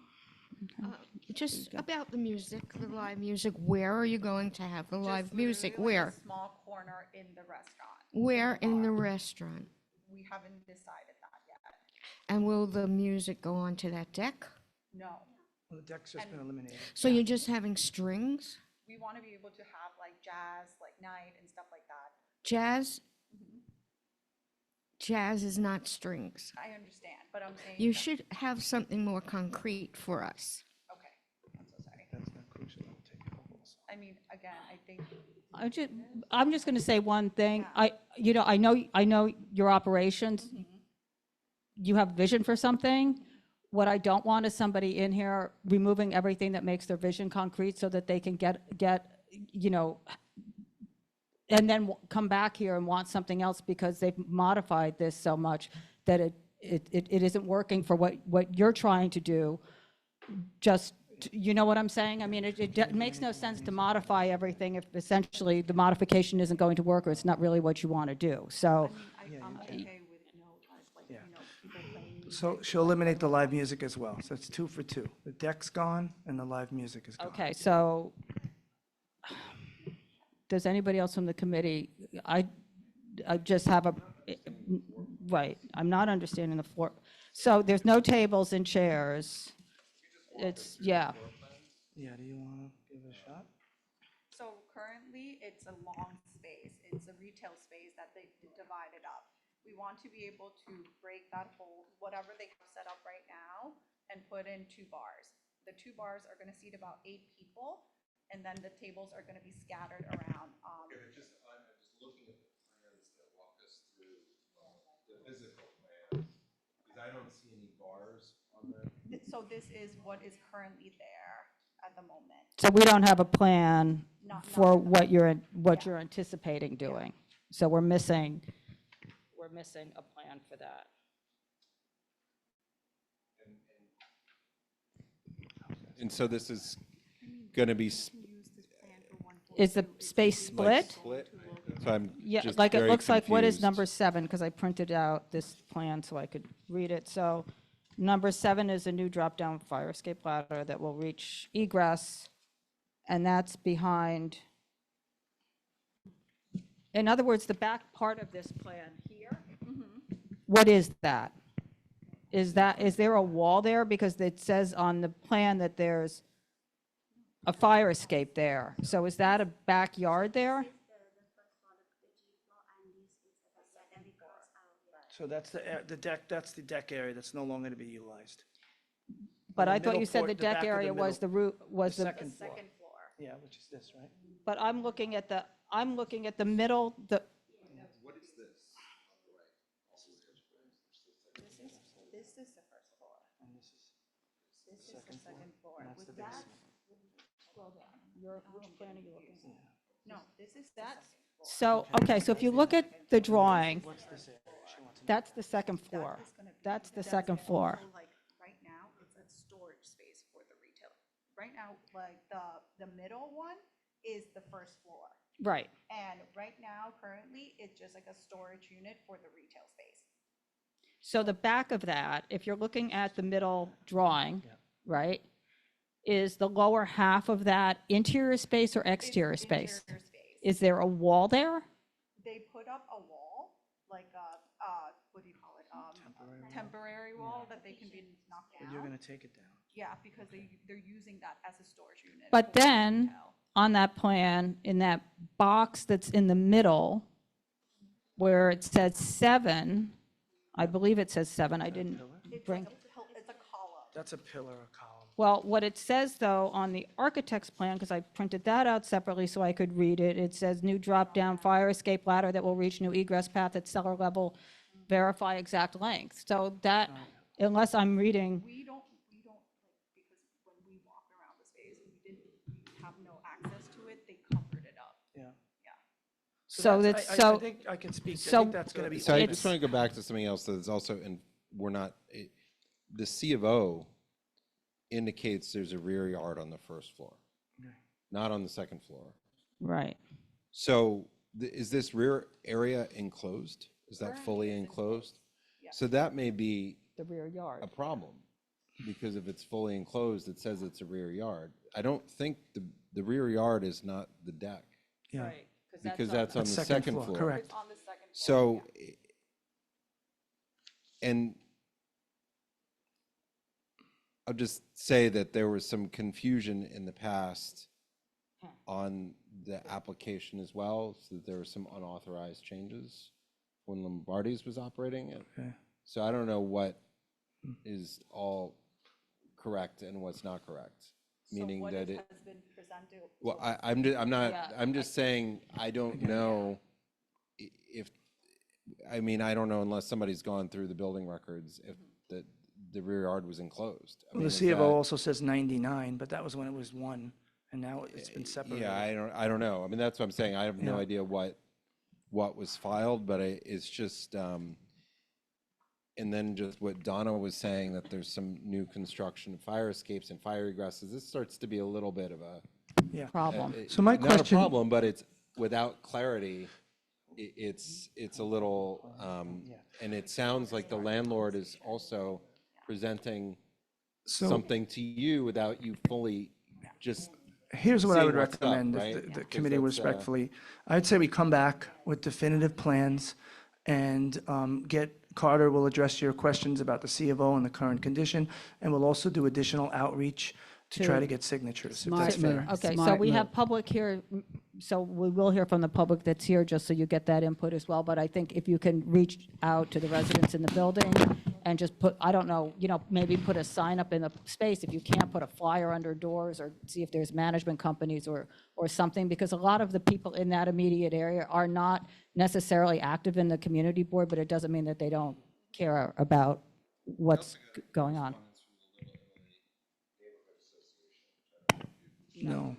I: Just about the music, the live music, where are you going to have the live
M: Just
I: music?
M: literally like
I: Where?
M: a small corner in the restaurant.
I: Where in the
M: bar.
I: restaurant?
M: We haven't decided that yet.
I: And will the music go onto that deck?
M: No.
L: Well, the deck's just been eliminated.
I: So you're just having strings?
M: We want to be able to have like jazz, like night and stuff like that.
I: Jazz? Jazz is not strings.
M: I understand, but I'm saying.
I: You should have something more concrete for us.
M: Okay, I'm so sorry.
L: That's not crucial. I'll take it over also.
M: I mean, again, I think.
A: I'm just going to say one thing. I know your operations. You have vision for something. What I don't want is somebody in here removing everything that makes their vision concrete so that they can get, and then come back here and want something else because they've modified this so much that it isn't working for what you're trying to do. Just, you know what I'm saying? I mean, it makes no sense to modify everything if essentially the modification isn't going to work or it's not really what you want to do. So,
M: I'm okay with
L: Yeah.
M: people playing.
L: So she'll eliminate the live music as well. So it's 2 for 2. The deck's gone and the live music is gone.
A: okay, so does anybody else from the committee, I just have right, I'm not understanding the floor. So there's no tables and chairs. It's, yeah.
L: Yeah, do you want to give it a shot?
M: So currently, it's a long space. It's a retail space that they divided up. We want to be able to break that whole, whatever they have set up right now, and put in 2 bars. The 2 bars are going to seat about 8 people, and then the tables are going to be scattered around.
G: I'm just looking at the plans that walk us through the physical plans, because I don't see any bars on there.
M: So this is what is currently there at the moment.
A: So we don't have a plan
M: Not
A: for
M: at the
A: what you're,
M: Yeah.
A: you're anticipating doing. So we're missing a plan for that.
G: And so this is going to be
A: Is the space split?
G: split? So I'm
A: Yeah,
G: just
A: like it
G: very
A: looks like, what is
G: confused.
A: number 7? Because I printed out this plan so I could read it. So number 7 is a new drop-down fire escape ladder that will reach egress, and that's behind. In other words, the back part of this plan here, what is that? Is there a wall there? Because it says on the plan that there's a fire escape there. So is that a backyard there?
L: So that's the deck, that's the deck area that's no longer to be utilized.
A: But
L: The
A: I thought
L: middle
A: you said
L: port-
A: the
L: the back
A: deck
L: of the
A: area was
L: middle-
A: the root, was the,
L: second floor.
M: Second floor.
L: Yeah, which is this, right?
A: but I'm looking at the middle,
G: What is this on the right?
M: This is the first floor.
L: And this is
M: This is the second floor.
L: and that's the
M: With that,
L: basement.
A: which plan are you looking at?
M: no, this is the second floor.
A: So, okay, so if you look at the drawing,
L: What's this area? She wants to know.
A: that's the second floor.
M: That is gonna be-
A: That's the second floor.
M: So, like, right now, it's a storage space for the retail. Right now, like, the middle one is the first floor.
A: Right.
M: And right now, currently, it's just like a storage unit for the retail space.
A: So the back of that, if you're looking at the middle drawing, right, is the lower half of that interior space or exterior space?
M: Interior space.
A: Is there a wall there?
M: They put up a wall, like what do you call it? Temporary wall that they can be knocked
L: But you're
M: down.
L: gonna take it down.
M: Yeah, because they're using that as a storage unit.
A: But
M: for
A: then,
M: retail.
A: on that plan, in that box that's in the middle, where it says 7, I believe it says 7, I didn't bring.
M: It's a column.
L: That's a pillar or column.
A: Well, what it says, though, on the architect's plan, because I printed that out separately so I could read it, it says new drop-down fire escape ladder that will reach new egress path at cellar level, verify exact length. So that, unless I'm reading,
M: We don't, like, because when we walked around the space, we have no access to it, they covered it up.
L: Yeah.
M: Yeah.
A: so
L: that's-
A: that's,
L: I
A: so,
L: think I can speak, I
A: so-
L: think that's gonna be.
G: So I
A: It's-
G: just want to go back to something else that's also, and we're not, the C of O indicates there's a rear yard on the first floor,
L: Okay.
G: not on the second floor.
A: right.
G: So is this rear area enclosed? Is that
M: Currently
G: fully
M: it's
G: enclosed?
M: Yeah.
G: So that may be
A: The rear yard.
G: a problem, because if it's fully enclosed, it says it's a rear yard. I don't think the rear yard is not the deck,
L: Yeah.
A: Right,
G: because that's on the
L: That's
G: second floor.
L: Correct.
M: It's on the second floor.
G: So, and I'll just say that there was some confusion in the past on the application as well, so that there were some unauthorized changes when Lombardi's was operating it.
L: Okay.
G: So I don't know what is all correct and what's not correct, meaning
M: what
G: that
M: has
G: it,
M: been presented.
G: well, I'm not,
A: Yeah,
G: I'm just saying, I don't know if, I mean, I don't know unless somebody's gone through the building records if the rear yard was enclosed. I
L: Well,
G: mean,
L: the
G: is
L: C of
G: that-
L: O also says 99, but that was when it was 1, and now it's been separated.
G: Yeah, I don't know. I mean, that's what I'm saying. I have no
L: Yeah.
G: idea what was filed, but it's just, and then just what Donna was saying, that there's some new construction, fire escapes and fire egresses. This starts to be a little bit of a
A: Problem.
L: So my
G: not
L: question-
G: a problem, but it's without clarity. It's a little, and it sounds like the landlord is also presenting
L: So-
G: something to you without you fully just.
L: Here's what I would
G: seeing what's up,
L: recommend,
G: right?
L: if the
G: Because
L: committee
G: that's,
L: respectfully. I'd say we come back with definitive plans and Carter will address your questions about the C of O and the current condition, and we'll also do additional outreach to try to get signatures, if that's fair.
A: Okay, so we have public here, so we will hear from the public that's here, just so you get that input as well. But I think if you can reach out to the residents in the building and just put, I don't know, maybe put a sign up in the space, if you can't, put a flyer under doors, or see if there's management companies or something, because a lot of the people in that immediate area are not necessarily active in the community board, but it doesn't mean that they don't care about what's going on.
L: No.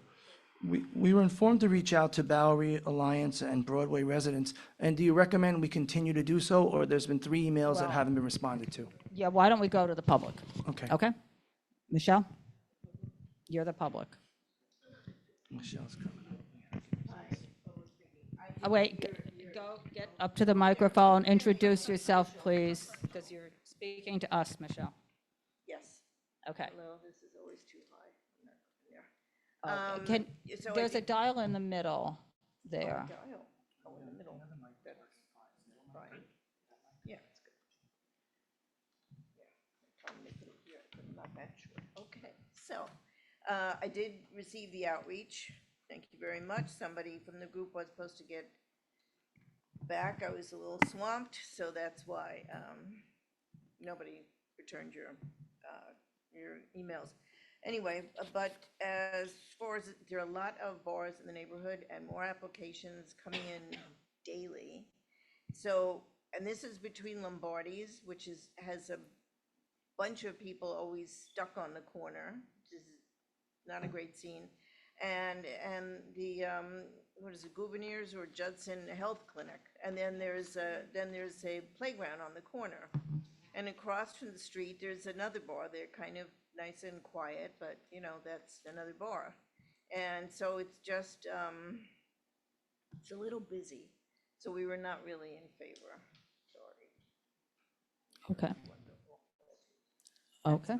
L: We were informed to reach out to Bowery Alliance and Broadway residents. And do you recommend we continue to do so, or there's been 3 emails that haven't been responded to?
A: Yeah, why don't we go to the public?
L: Okay.
A: Okay? Michelle? You're the public.
L: Michelle's coming
A: Wait, get up to the microphone, introduce yourself, please, because you're speaking to us, Michelle.
N: Yes.
A: Okay.
N: Hello, this is always too high.
A: Can,
N: so I
A: there's a
N: did-
A: dial in the middle there.
N: Dial. Oh, in the middle. That's fine. Yeah, it's good. Yeah, I'm trying to make it here, but I'm not that sure. Okay, so, I did receive the outreach. Thank you very much. Somebody from the group was supposed to get back. I was a little swamped, so that's why, nobody returned your emails. Anyway, but as far as, there are a lot of bars in the neighborhood and more applications coming in daily. So, and this is between Lombardi's, which has a bunch of people always stuck on the corner, which is not a great scene. And the, what is it, Gouverneurs or Judson Health Clinic. And then there's a playground on the corner. And across from the street, there's another bar. They're kind of nice and quiet, but that's another bar. And so it's just, it's a little busy. So we were not really in favor. Sorry.
A: Okay. Okay.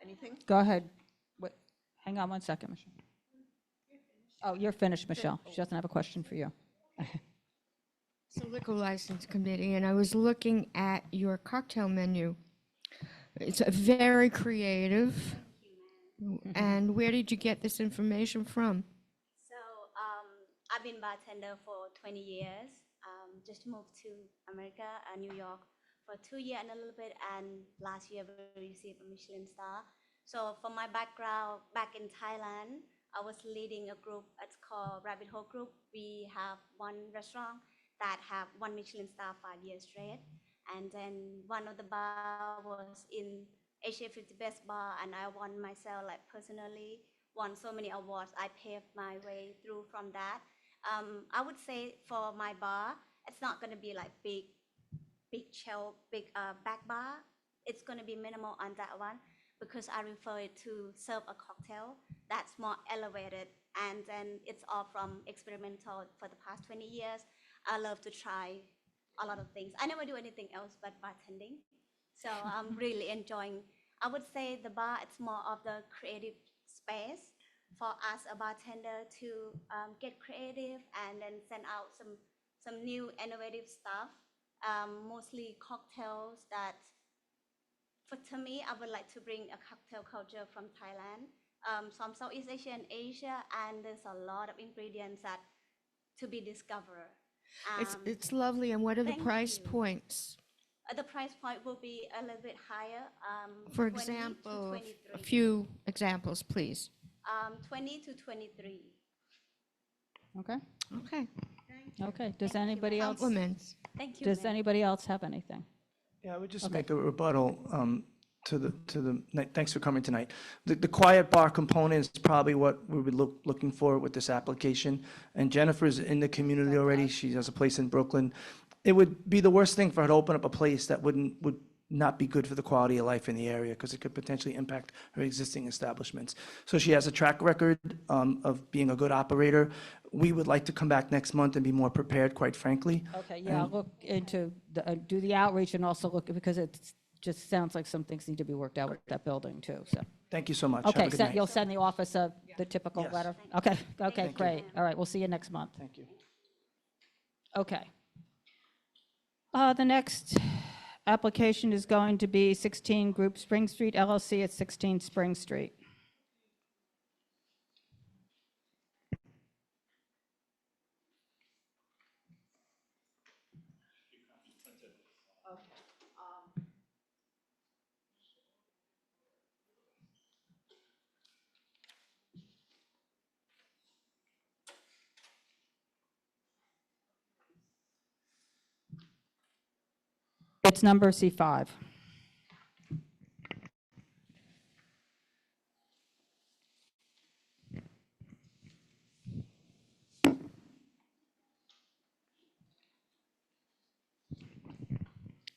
N: Anything?
A: Go ahead. Hang on one second, Michelle. Oh, you're finished, Michelle. She doesn't have a question for you.
I: So liquor license committee, and I was looking at your cocktail menu. It's very creative. And where did you get this information from?
O: So I've been bartender for 20 years. Just moved to America, New York, for 2 years and a little bit. And last year we received a Michelin star. So from my background, back in Thailand, I was leading a group. It's called Rabbit Hole Group. We have one restaurant that have one Michelin star 5 years straight. And then one of the bar was in Asia 50 Best Bar, and I won myself, like personally, won so many awards. I paved my way through from that. I would say for my bar, it's not gonna be like big chill, big back bar. It's gonna be minimal on that one because I refer it to serve a cocktail that's more elevated. And then it's all from experimental for the past 20 years. I love to try a lot of things. I never do anything else but bartending. So I'm really enjoying, I would say the bar, it's more of the creative space for us, a bartender, to get creative and then send out some new innovative stuff, mostly cocktails that, to me, I would like to bring a cocktail culture from Thailand, from Southeast Asia and Asia, and there's a lot of ingredients that to be discovered.
I: It's lovely, and what are the
O: Thank
I: price
O: you.
I: points?
O: The price point will be a little bit higher.
I: For
O: 20 to
I: example,
O: 23.
I: a few examples, please.
O: 20 to 23.
A: Okay?
I: Okay.
A: Okay, does anybody else,
I: Compliments.
O: Thank you.
A: does
O: ma'am.
A: anybody else have anything?
L: Yeah, I would just
A: Okay.
L: make a rebuttal thanks for coming tonight. The quiet bar component is probably what we would looking for with this application. And Jennifer's in the community already. She has a place in Brooklyn. It would be the worst thing for her to open up a place that would not be good for the quality of life in the area because it could potentially impact her existing establishments. So she has a track record of being a good operator. We would like to come back next month and be more prepared, quite frankly.
A: Okay, yeah, I'll look into, do the outreach and also look, because it just sounds like some things need to be worked out with that building too, so.
L: Thank you so much. Have a
A: Okay,
L: good
A: so
L: night.
A: you'll send the office the typical
L: Yes.
A: letter? Okay, okay,
L: Thank you.
A: great. All right, we'll see you next month.
L: Thank you.
A: Okay. The next application is going to be 16 Group Spring Street LLC at 16 Spring Street. It's number C5.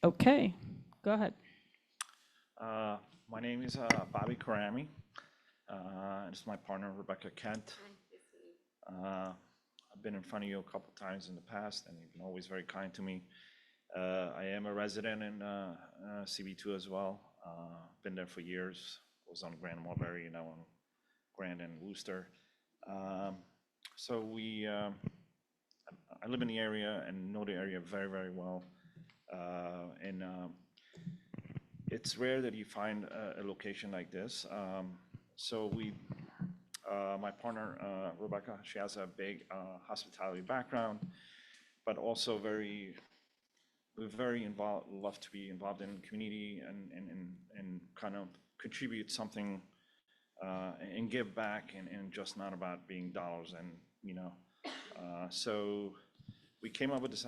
A: Okay, go ahead.
P: My name is Bobby Karami. This is my partner, Rebecca Kent. I've been in front of you a couple times in the past, and you've been always very kind to me. I am a resident in CB2 as well. Been there for years. Was on Grand Mulberry, now on Grand and Worcester. So I live in the area and know the area very, very well. And it's rare that you find a location like this. So my partner, Rebecca, she has a big hospitality background, but also we're very involved, love to be involved in the community and kind of contribute something and give back and just not about being dollars and, so we came up with this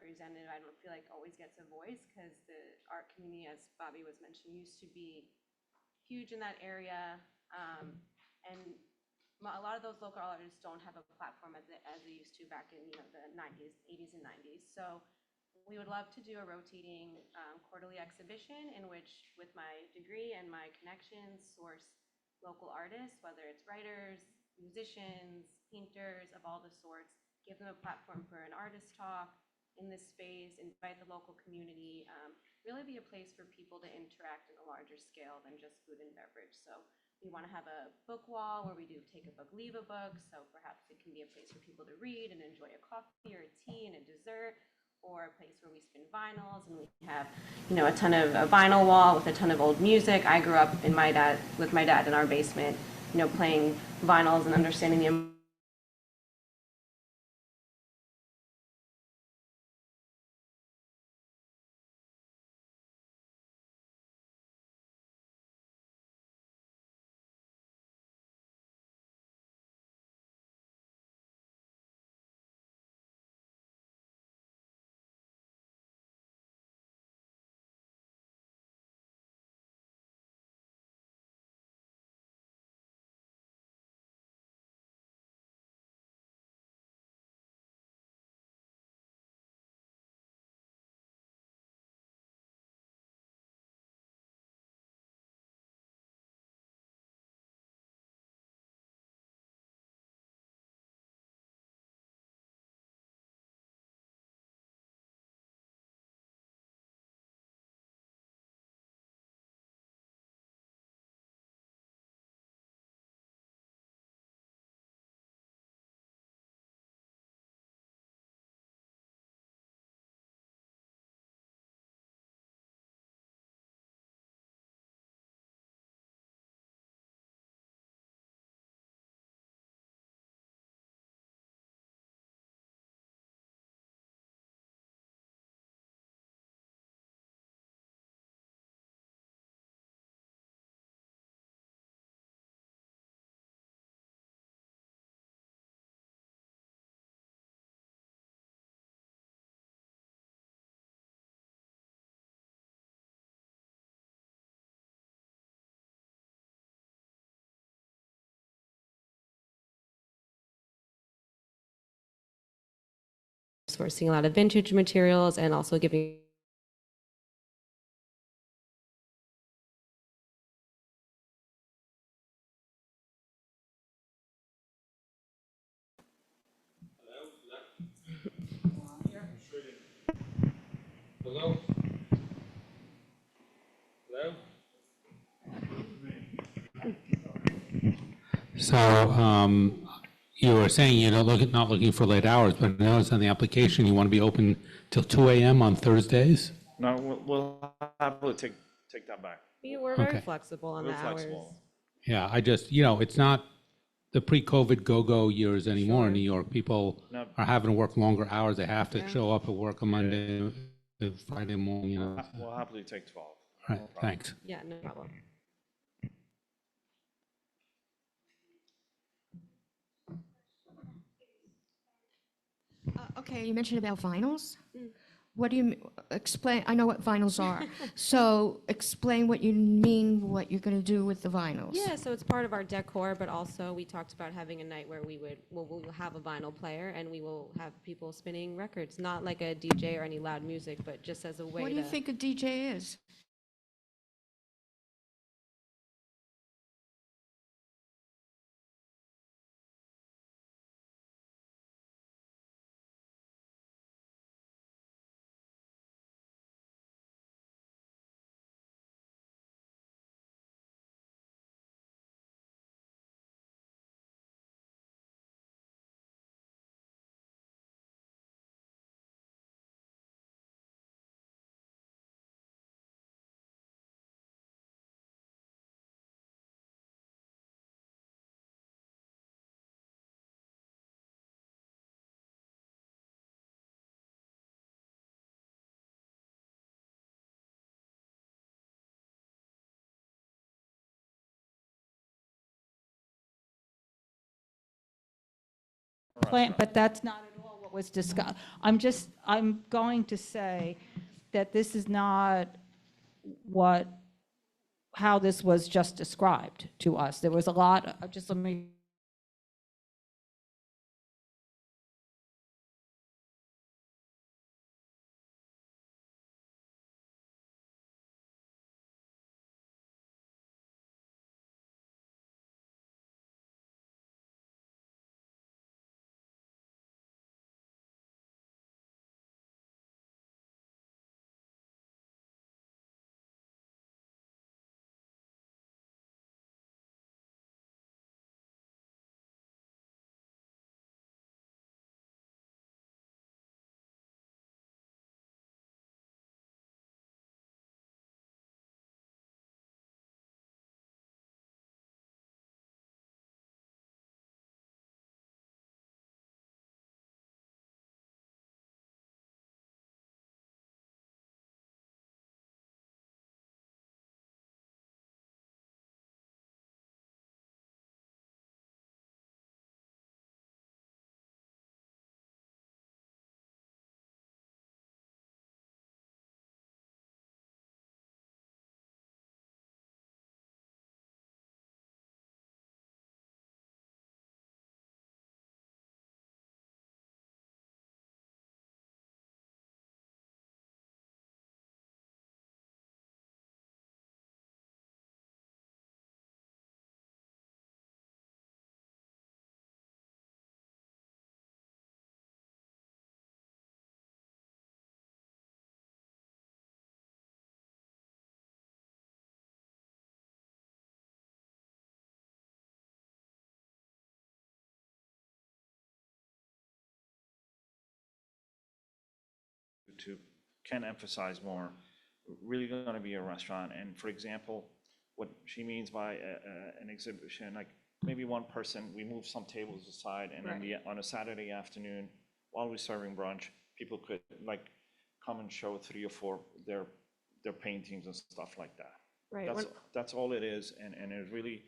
Q: underrepresented, I don't feel like always gets a voice, because the art community, as Bobby was mentioning, used to be huge in that area. And a lot of those local artists don't have a platform as they used to back in, you know, the 90s, 80s and 90s. So we would love to do a rotating quarterly exhibition in which, with my degree and my connections, source local artists, whether it's writers, musicians, painters of all the sorts, give them a platform for an artist talk in this space, invite the local community, really be a place for people to interact in a larger scale than just food and beverage. So we want to have a book wall where we do take a book, leave a book. So perhaps it can be a place for people to read and enjoy a coffee or a tea and a dessert, or a place where we spin vinyls and we have, you know, a vinyl wall with a ton of old music. I grew up with my dad in our basement, you know, playing vinyls and understanding the sourcing a lot of vintage materials and also giving
E: Hello? Hello? So, you were saying you're not looking for late hours, but I noticed on the application, you want to be open till 2 a.m. on Thursdays?
P: No, we'll happily take that back.
Q: we're very
E: Okay.
Q: flexible on
P: We're
Q: the hours.
P: flexible.
E: Yeah, I just, you know, it's not the pre-COVID go-go years anymore in New York. People
P: No.
E: are having to work longer hours. They have to show up at work on Monday, Friday morning, you know.
P: We'll happily take 12.
E: All right,
P: No problem.
E: thanks.
Q: Yeah, no problem.
I: Okay, you mentioned about vinyls. What do you explain? I know what vinyls are. So explain what you mean, what you're going to do with the vinyls.
Q: Yeah, so it's part of our decor, but also we talked about having a night where we'll have a vinyl player and we will have people spinning records, not like a DJ or any loud music, but just as a way
I: What do you think a DJ is?
A: Plan, but that's not at all what was discussed. I'm going to say that this is not how this was just described to us. There was a lot, just let me.
P: To can emphasize more, really going to be a restaurant. And for example, what she means by an exhibition, like maybe one person, we move some tables aside, and on a Saturday afternoon, while we're serving brunch, people could like come and show 3 or 4 their paintings and stuff like that.
I: Right.
P: That's all it is, and it really,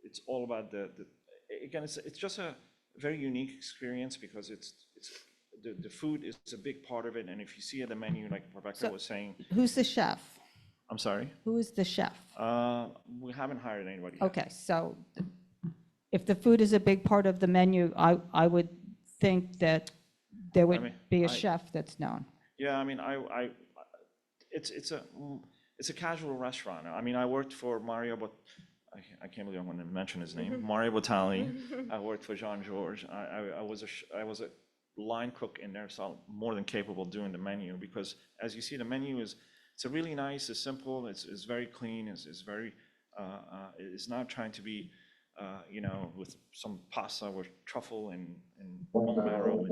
P: it's all about again, it's just a very unique experience because it's the food is a big part of it, and if you see the menu, like Rebecca was saying.
A: Who's the chef?
P: I'm sorry?
A: Who is the chef?
P: We haven't hired anybody yet.
A: Okay, so if the food is a big part of the menu, I would think that there would be a chef that's known.
P: Yeah, I mean, it's a casual restaurant. I mean, I worked for Mario, but I can't believe I'm going to mention his name. Mario Batali. I worked for Jean Georges. I was a line cook in there, so I'm more than capable of doing the menu, because as you see, the menu it's a really nice, it's simple, it's very clean, it's very, it's not trying to be, with some pasta with truffle and bone marrow,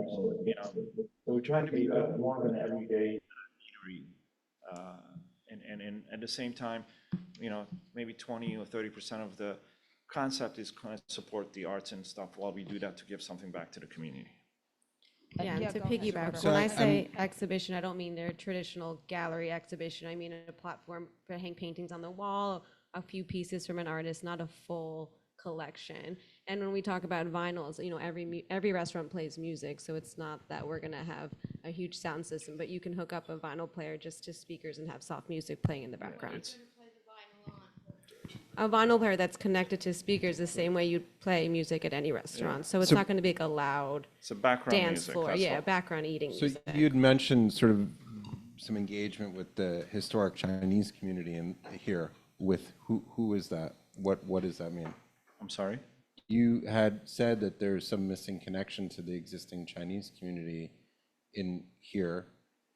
P: so we're trying to be more of an everyday eatery, and at the same time, maybe 20 or 30% of the concept is kind of support the arts and stuff while we do that to give something back to the community.
R: Yeah, and to piggyback,
G: So
R: when I say exhibition, I don't mean their traditional gallery exhibition. I mean a platform for hang paintings on the wall, a few pieces from an artist, not a full collection. And when we talk about vinyls, every restaurant plays music, so it's not that we're gonna have a huge sound system, but you can hook up a vinyl player just to speakers and have soft music playing in the background. A vinyl player that's connected to speakers the same way you'd play music at any restaurant. So it's not going to be like a loud dance
P: music,
R: floor. Yeah, background eating music.
G: So you had mentioned sort of some engagement with the historic Chinese community here. With who is that? What does that mean?
P: I'm sorry?
G: You had said that there's some missing connection to the existing Chinese community in here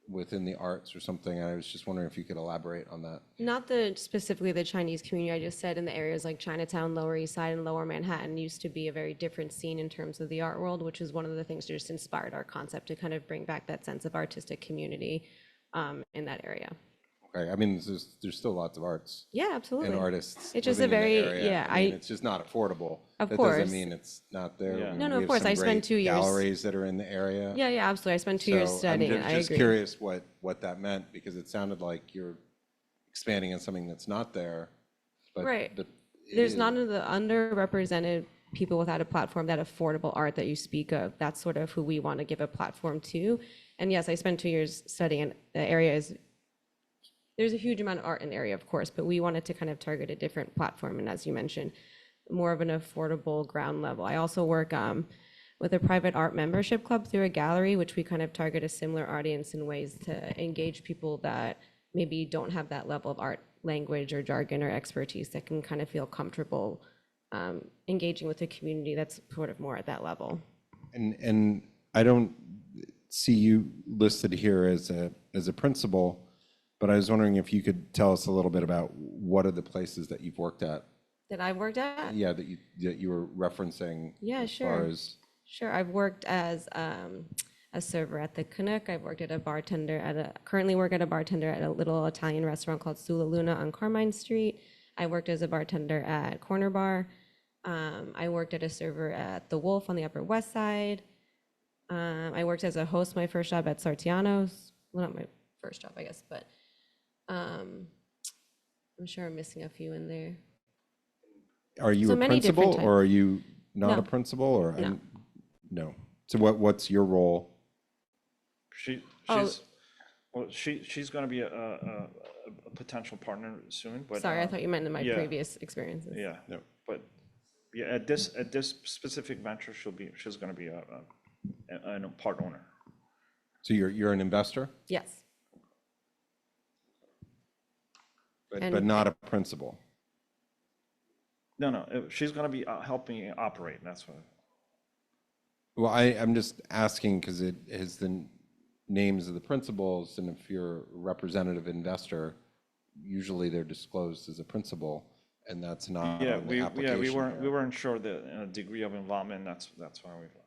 G: within the arts or something. I was just wondering if you could elaborate on that.
R: Not specifically the Chinese community. I just said in the areas like Chinatown, Lower East Side, and Lower Manhattan used to be a very different scene in terms of the art world, which is one of the things that just inspired our concept to kind of bring back that sense of artistic community in that area.
G: Okay, I mean, there's still lots of arts.
R: Yeah, absolutely.
G: And artists.
R: It's just
G: living
R: a very,
G: in the area.
R: yeah.
G: I mean, it's just not affordable.
R: Of
G: that
R: course.
G: doesn't mean it's not there.
P: Yeah.
G: I mean,
R: No,
G: we
R: of
G: have
R: course.
G: some
R: I spent
G: great
R: 2 years.
G: galleries that are in the area.
R: Yeah, absolutely. I spent 2 years studying it. I
G: just
R: agree.
G: curious what that meant, because it sounded like you're expanding on something that's not there. But
R: Right.
G: it
R: There's
G: is.
R: not the underrepresented people without a platform, that affordable art that you speak of, that's sort of who we want to give a platform to. And yes, I spent 2 years studying, the area is, there's a huge amount of art in the area, of course, but we wanted to kind of target a different platform, and as you mentioned, more of an affordable ground level. I also work with a private art membership club through a gallery, which we kind of target a similar audience in ways to engage people that maybe don't have that level of art language or jargon or expertise, that can kind of feel comfortable engaging with a community that's sort of more at that level.
G: And I don't see you listed here as a principal, but I was wondering if you could tell us a little bit about what are the places that you've worked at?
R: That I've worked at?
G: Yeah, that you were referencing.
R: Yeah,
G: as
R: sure.
G: far as
R: Sure, I've worked as a server at the Canuck. I've worked at a bartender currently work at a bartender at a little Italian restaurant called Sulla Luna on Carmine Street. I worked as a bartender at Corner Bar. I worked at a server at The Wolf on the Upper West Side. I worked as a host my first job at Sartiano's. Well, not my first job, I guess, but I'm sure I'm missing a few in there.
G: Are you
R: So
G: a
R: many different
G: principal or are
R: types.
G: you not
R: No.
G: a principal or?
R: No.
G: No. So what's your role?
P: She's going to be a potential partner soon, but.
R: Sorry, I thought you meant in my
P: yeah.
R: previous experiences.
P: Yeah,
G: No.
P: but yeah, at this specific venture, she's going to be a part owner.
G: So you're an investor,
R: Yes.
G: but not a principal.
P: No, she's going to be helping operate. That's what.
G: Well, I'm just asking because it has the names of the principals, and if you're a representative investor, usually they're disclosed as a principal, and that's not
P: Yeah,
G: on the application.
P: we
G: here.
P: weren't sure the degree of involvement. That's why we left.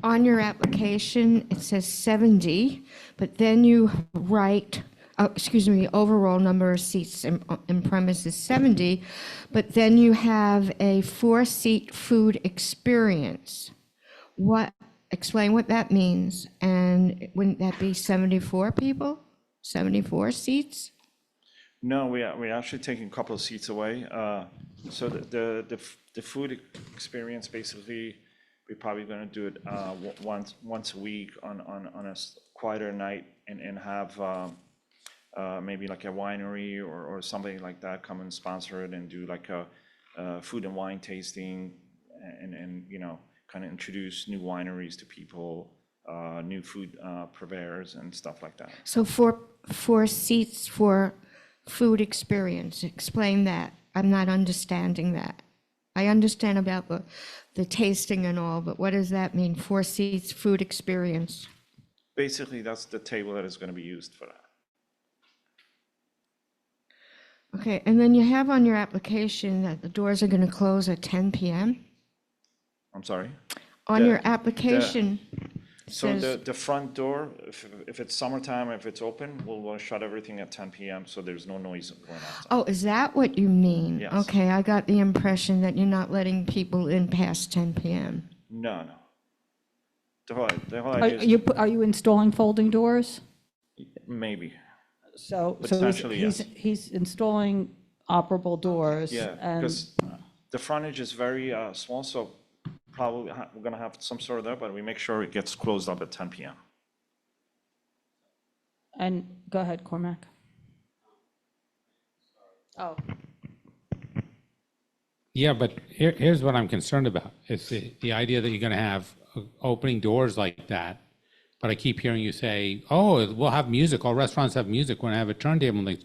I: On your application, it says 70, but then you write, overall number of seats in premises 70, but then you have a 4-seat food experience. Explain what that means, and wouldn't that be 74 people? 74 seats?
P: No, we're actually taking a couple of seats away. So the food experience, basically, we're probably going to do it once a week on a quieter night and have maybe like a winery or something like that come and sponsor it and do like a food and wine tasting and kind of introduce new wineries to people, new food purveyors and stuff like that.
I: So four seats for food experience, explain that. I'm not understanding that. I understand about the tasting and all, but what does that mean? 4 seats, food experience?
P: Basically, that's the table that is going to be used for that.
I: Okay, and then you have on your application that the doors are going to close at 10 p.m.?
P: I'm sorry?
I: On your application, it
P: So
I: says,
P: the front door, if it's summertime, if it's open, we'll shut everything at 10 p.m. so there's no noise going outside.
I: oh, is that what you mean?
P: Yes.
I: Okay, I got the impression that you're not letting people in past 10 p.m.
P: No. The whole idea is
A: Are you installing folding doors?
P: maybe.
A: So
P: Potentially, yes.
A: he's installing operable doors.
P: Yeah,
A: and
P: because the frontage is very small, so probably we're going to have some sort of there, but we make sure it gets closed up at 10 p.m.
A: And go ahead, Cormac. Oh.
E: Yeah, but here's what I'm concerned about. It's the idea that you're going to have opening doors like that. But I keep hearing you say, oh, we'll have music. All restaurants have music when I have a turntable. Like,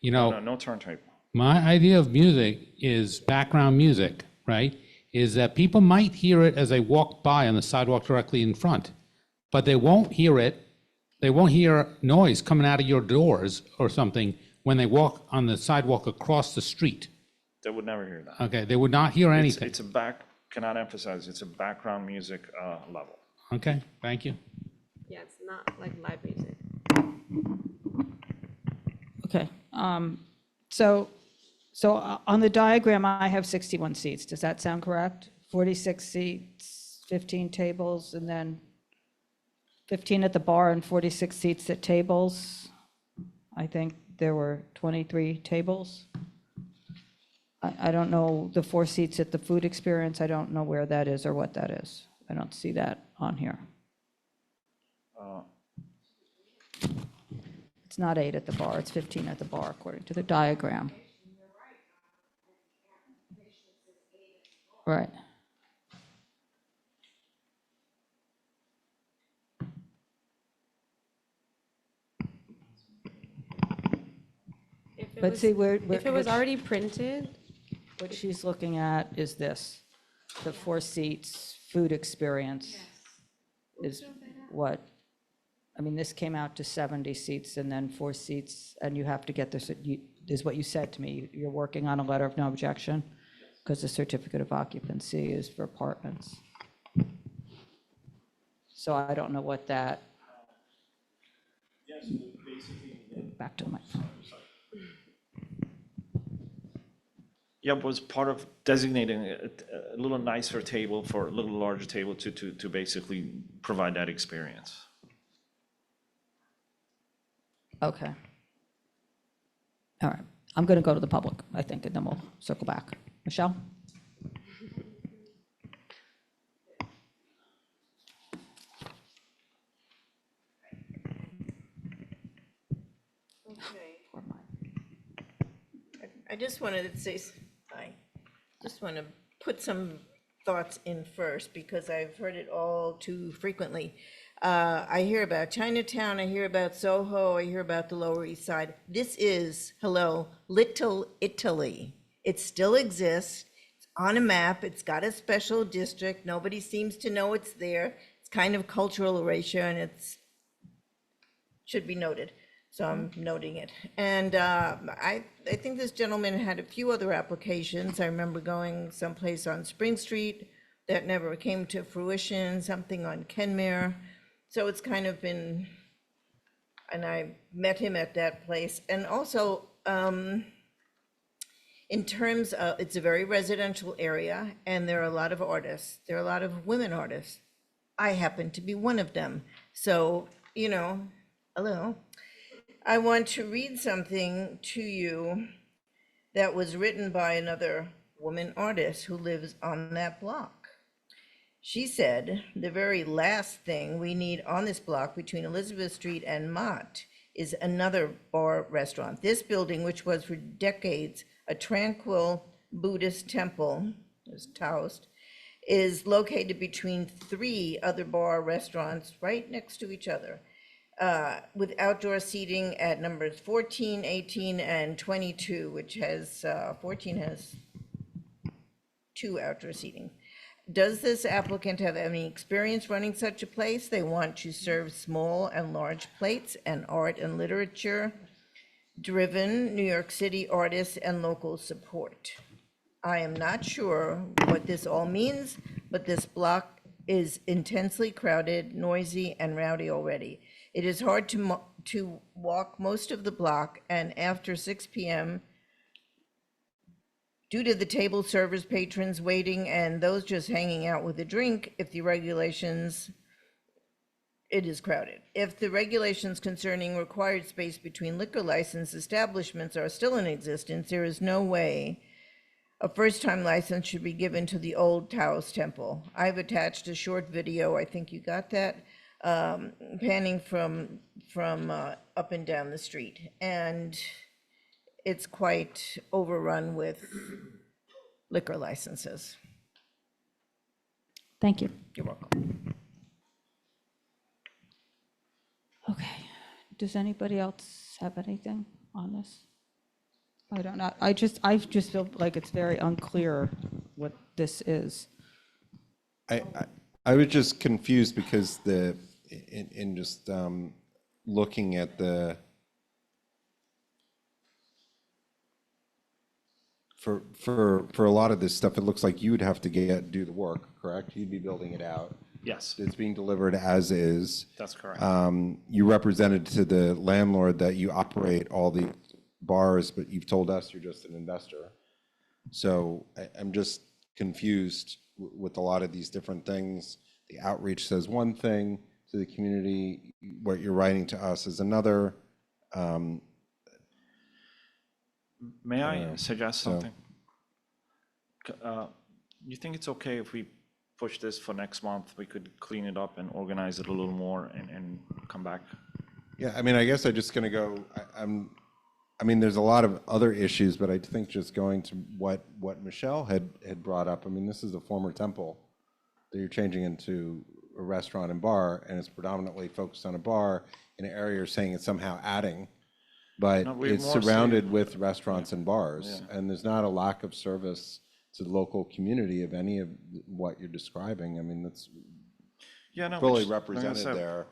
P: No turntable.
E: My idea of music is background music, right? Is that people might hear it as they walk by on the sidewalk directly in front, but they won't hear it. They won't hear noise coming out of your doors or something when they walk on the sidewalk across the street.
P: They would never hear that.
E: Okay, they would not hear anything.
P: Cannot emphasize, it's a background music level.
E: Okay, thank you.
R: Yeah, it's not like live music.
A: Okay. So on the diagram, I have 61 seats. Does that sound correct? 46 seats, 15 tables, and then 15 at the bar and 46 seats at tables. I think there were 23 tables. I don't know the 4 seats at the food experience. I don't know where that is or what that is. I don't see that on here. It's not 8 at the bar, it's 15 at the bar, according to the diagram. Right.
R: If it
A: But
R: was-
A: see,
R: If it was already printed,
A: what she's looking at is this, the 4 seats, food experience is what, I mean, this came out to 70 seats and then 4 seats, and you have to get this, is what you said to me, you're working on a letter of no objection, because the certificate of occupancy is for apartments. So I don't know what that.
P: Yes, basically.
A: Back to my.
P: Yeah, was part of designating a little nicer table for a little larger table to basically provide that experience.
A: Okay. All right. I'm going to go to the public, I think, and then we'll circle back. Michelle?
N: I just wanted to say, I just want to put some thoughts in first because I've heard it all too frequently. I hear about Chinatown, I hear about Soho, I hear about the Lower East Side. This is, hello, Little Italy. It still exists. It's on a map. It's got a special district. Nobody seems to know it's there. It's kind of cultural erasure and it's should be noted. So I'm noting it. And I think this gentleman had a few other applications. I remember going someplace on Spring Street that never came to fruition, something on Kenmare. So it's kind of been, and I met him at that place. And also, in terms of, it's a very residential area and there are a lot of artists. There are a lot of women artists. I happen to be one of them. So, you know, hello. I want to read something to you that was written by another woman artist who lives on that block. She said, the very last thing we need on this block between Elizabeth Street and Mott is another bar restaurant. This building, which was for decades a tranquil Buddhist temple, it was Taoist, is located between 3 other bar restaurants right next to each other. With outdoor seating at numbers 14, 18, and 22, which has, 14 has 2 outdoor seating. Does this applicant have any experience running such a place? They want to serve small and large plates and art and literature driven New York City artists and local support. I am not sure what this all means, but this block is intensely crowded, noisy, and rowdy already. It is hard to walk most of the block, and after 6 p.m., due to the table servers, patrons waiting, and those just hanging out with a drink, if the regulations, it is crowded. If the regulations concerning required space between liquor license establishments are still in existence, there is no way a first-time license should be given to the old Taoist temple. I've attached a short video, I think you got that, panning from up and down the street. And it's quite overrun with liquor licenses.
A: Thank you.
N: You're welcome.
A: Okay. Does anybody else have anything on this? I don't know. I just feel like it's very unclear what this is.
G: I was just confused because in just looking at the for a lot of this stuff, it looks like you would have to do the work, correct? You'd be building it out.
P: Yes.
G: It's being delivered as is.
P: That's correct.
G: You represented to the landlord that you operate all the bars, but you've told us you're just an investor. So I'm just confused with a lot of these different things. The outreach says one thing to the community, what you're writing to us is another.
P: May I suggest
G: so-
P: something? You think it's okay if we push this for next month? We could clean it up and organize it a little more and come back?
G: Yeah, I mean, I guess I'm just gonna go, I mean, there's a lot of other issues, but I think just going to what Michelle had brought up, I mean, this is a former temple that you're changing into a restaurant and bar, and it's predominantly focused on a bar in an area you're saying it's somehow adding, but
P: No, we
G: it's
P: more
G: surrounded
P: say-
G: with restaurants and bars, and there's not a lack of service to the local community of any of what you're describing. I mean, that's
P: Yeah, no, we
G: fully
P: just- like I
G: represented
P: said,
G: there.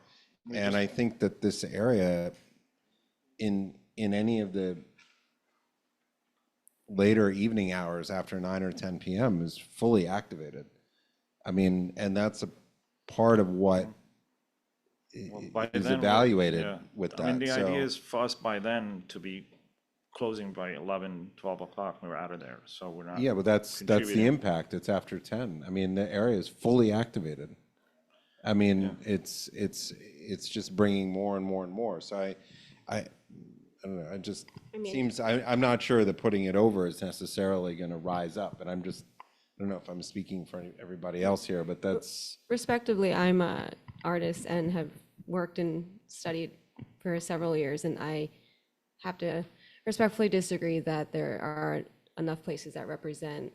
P: we
G: And
P: just-
G: I think that this area, in any of the later evening hours after 9 or 10 p.m. is fully activated. I mean, and that's a part of what
P: Well, by
G: is
P: then,
G: evaluated
P: yeah.
G: with that.
P: I mean, the
G: So-
P: idea is for us by then to be closing by 11, 12 o'clock, we're out of there, so we're not.
G: Yeah, but that's the
P: contributing.
G: impact. It's after 10. I mean, the area is fully activated. I mean, it's just bringing more and more and more. So I don't know. It just seems I'm not sure that putting it over is necessarily going to rise up. And I don't know if I'm speaking for everybody else here, but that's.
R: Respectively, I'm a artist and have worked and studied for several years, and I have to respectfully disagree that there are enough places that represent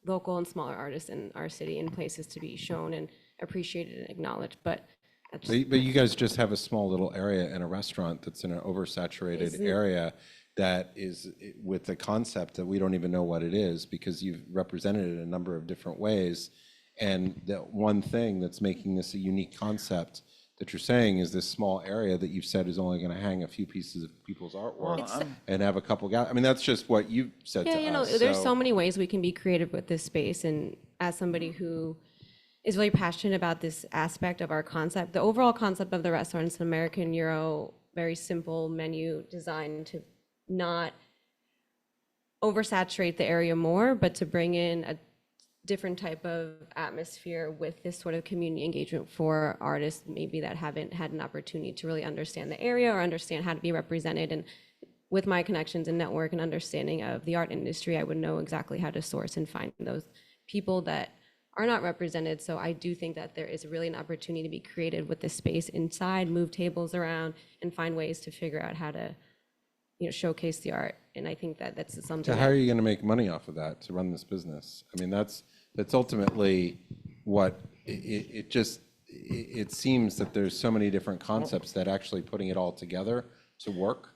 R: local and smaller artists in our city and places to be shown and appreciated and acknowledged. But that's
G: But you guys just have a small little area in a restaurant that's in an oversaturated
R: Isn't-
G: area that is with a concept that we don't even know what it is because you've represented it in a number of different ways. And the one thing that's making this a unique concept that you're saying is this small area that you've said is only going to hang a few pieces of people's artwork and have a couple I mean, that's just what you said
R: yeah,
G: to
R: you know,
G: us.
R: there's so many ways we can be creative with this space. And as somebody who is really passionate about this aspect of our concept, the overall concept of the restaurant is an American Euro, very simple menu designed to not oversaturate the area more, but to bring in a different type of atmosphere with this sort of community engagement for artists maybe that haven't had an opportunity to really understand the area or understand how to be represented. And with my connections and network and understanding of the art industry, I would know exactly how to source and find those people that are not represented. So I do think that there is really an opportunity to be creative with this space inside, move tables around, and find ways to figure out how to, you know, showcase the art. And I think that that's something.
G: So how are you going to make money off of that to run this business? I mean, that's ultimately what it seems that there's so many different concepts that actually putting it all together to work.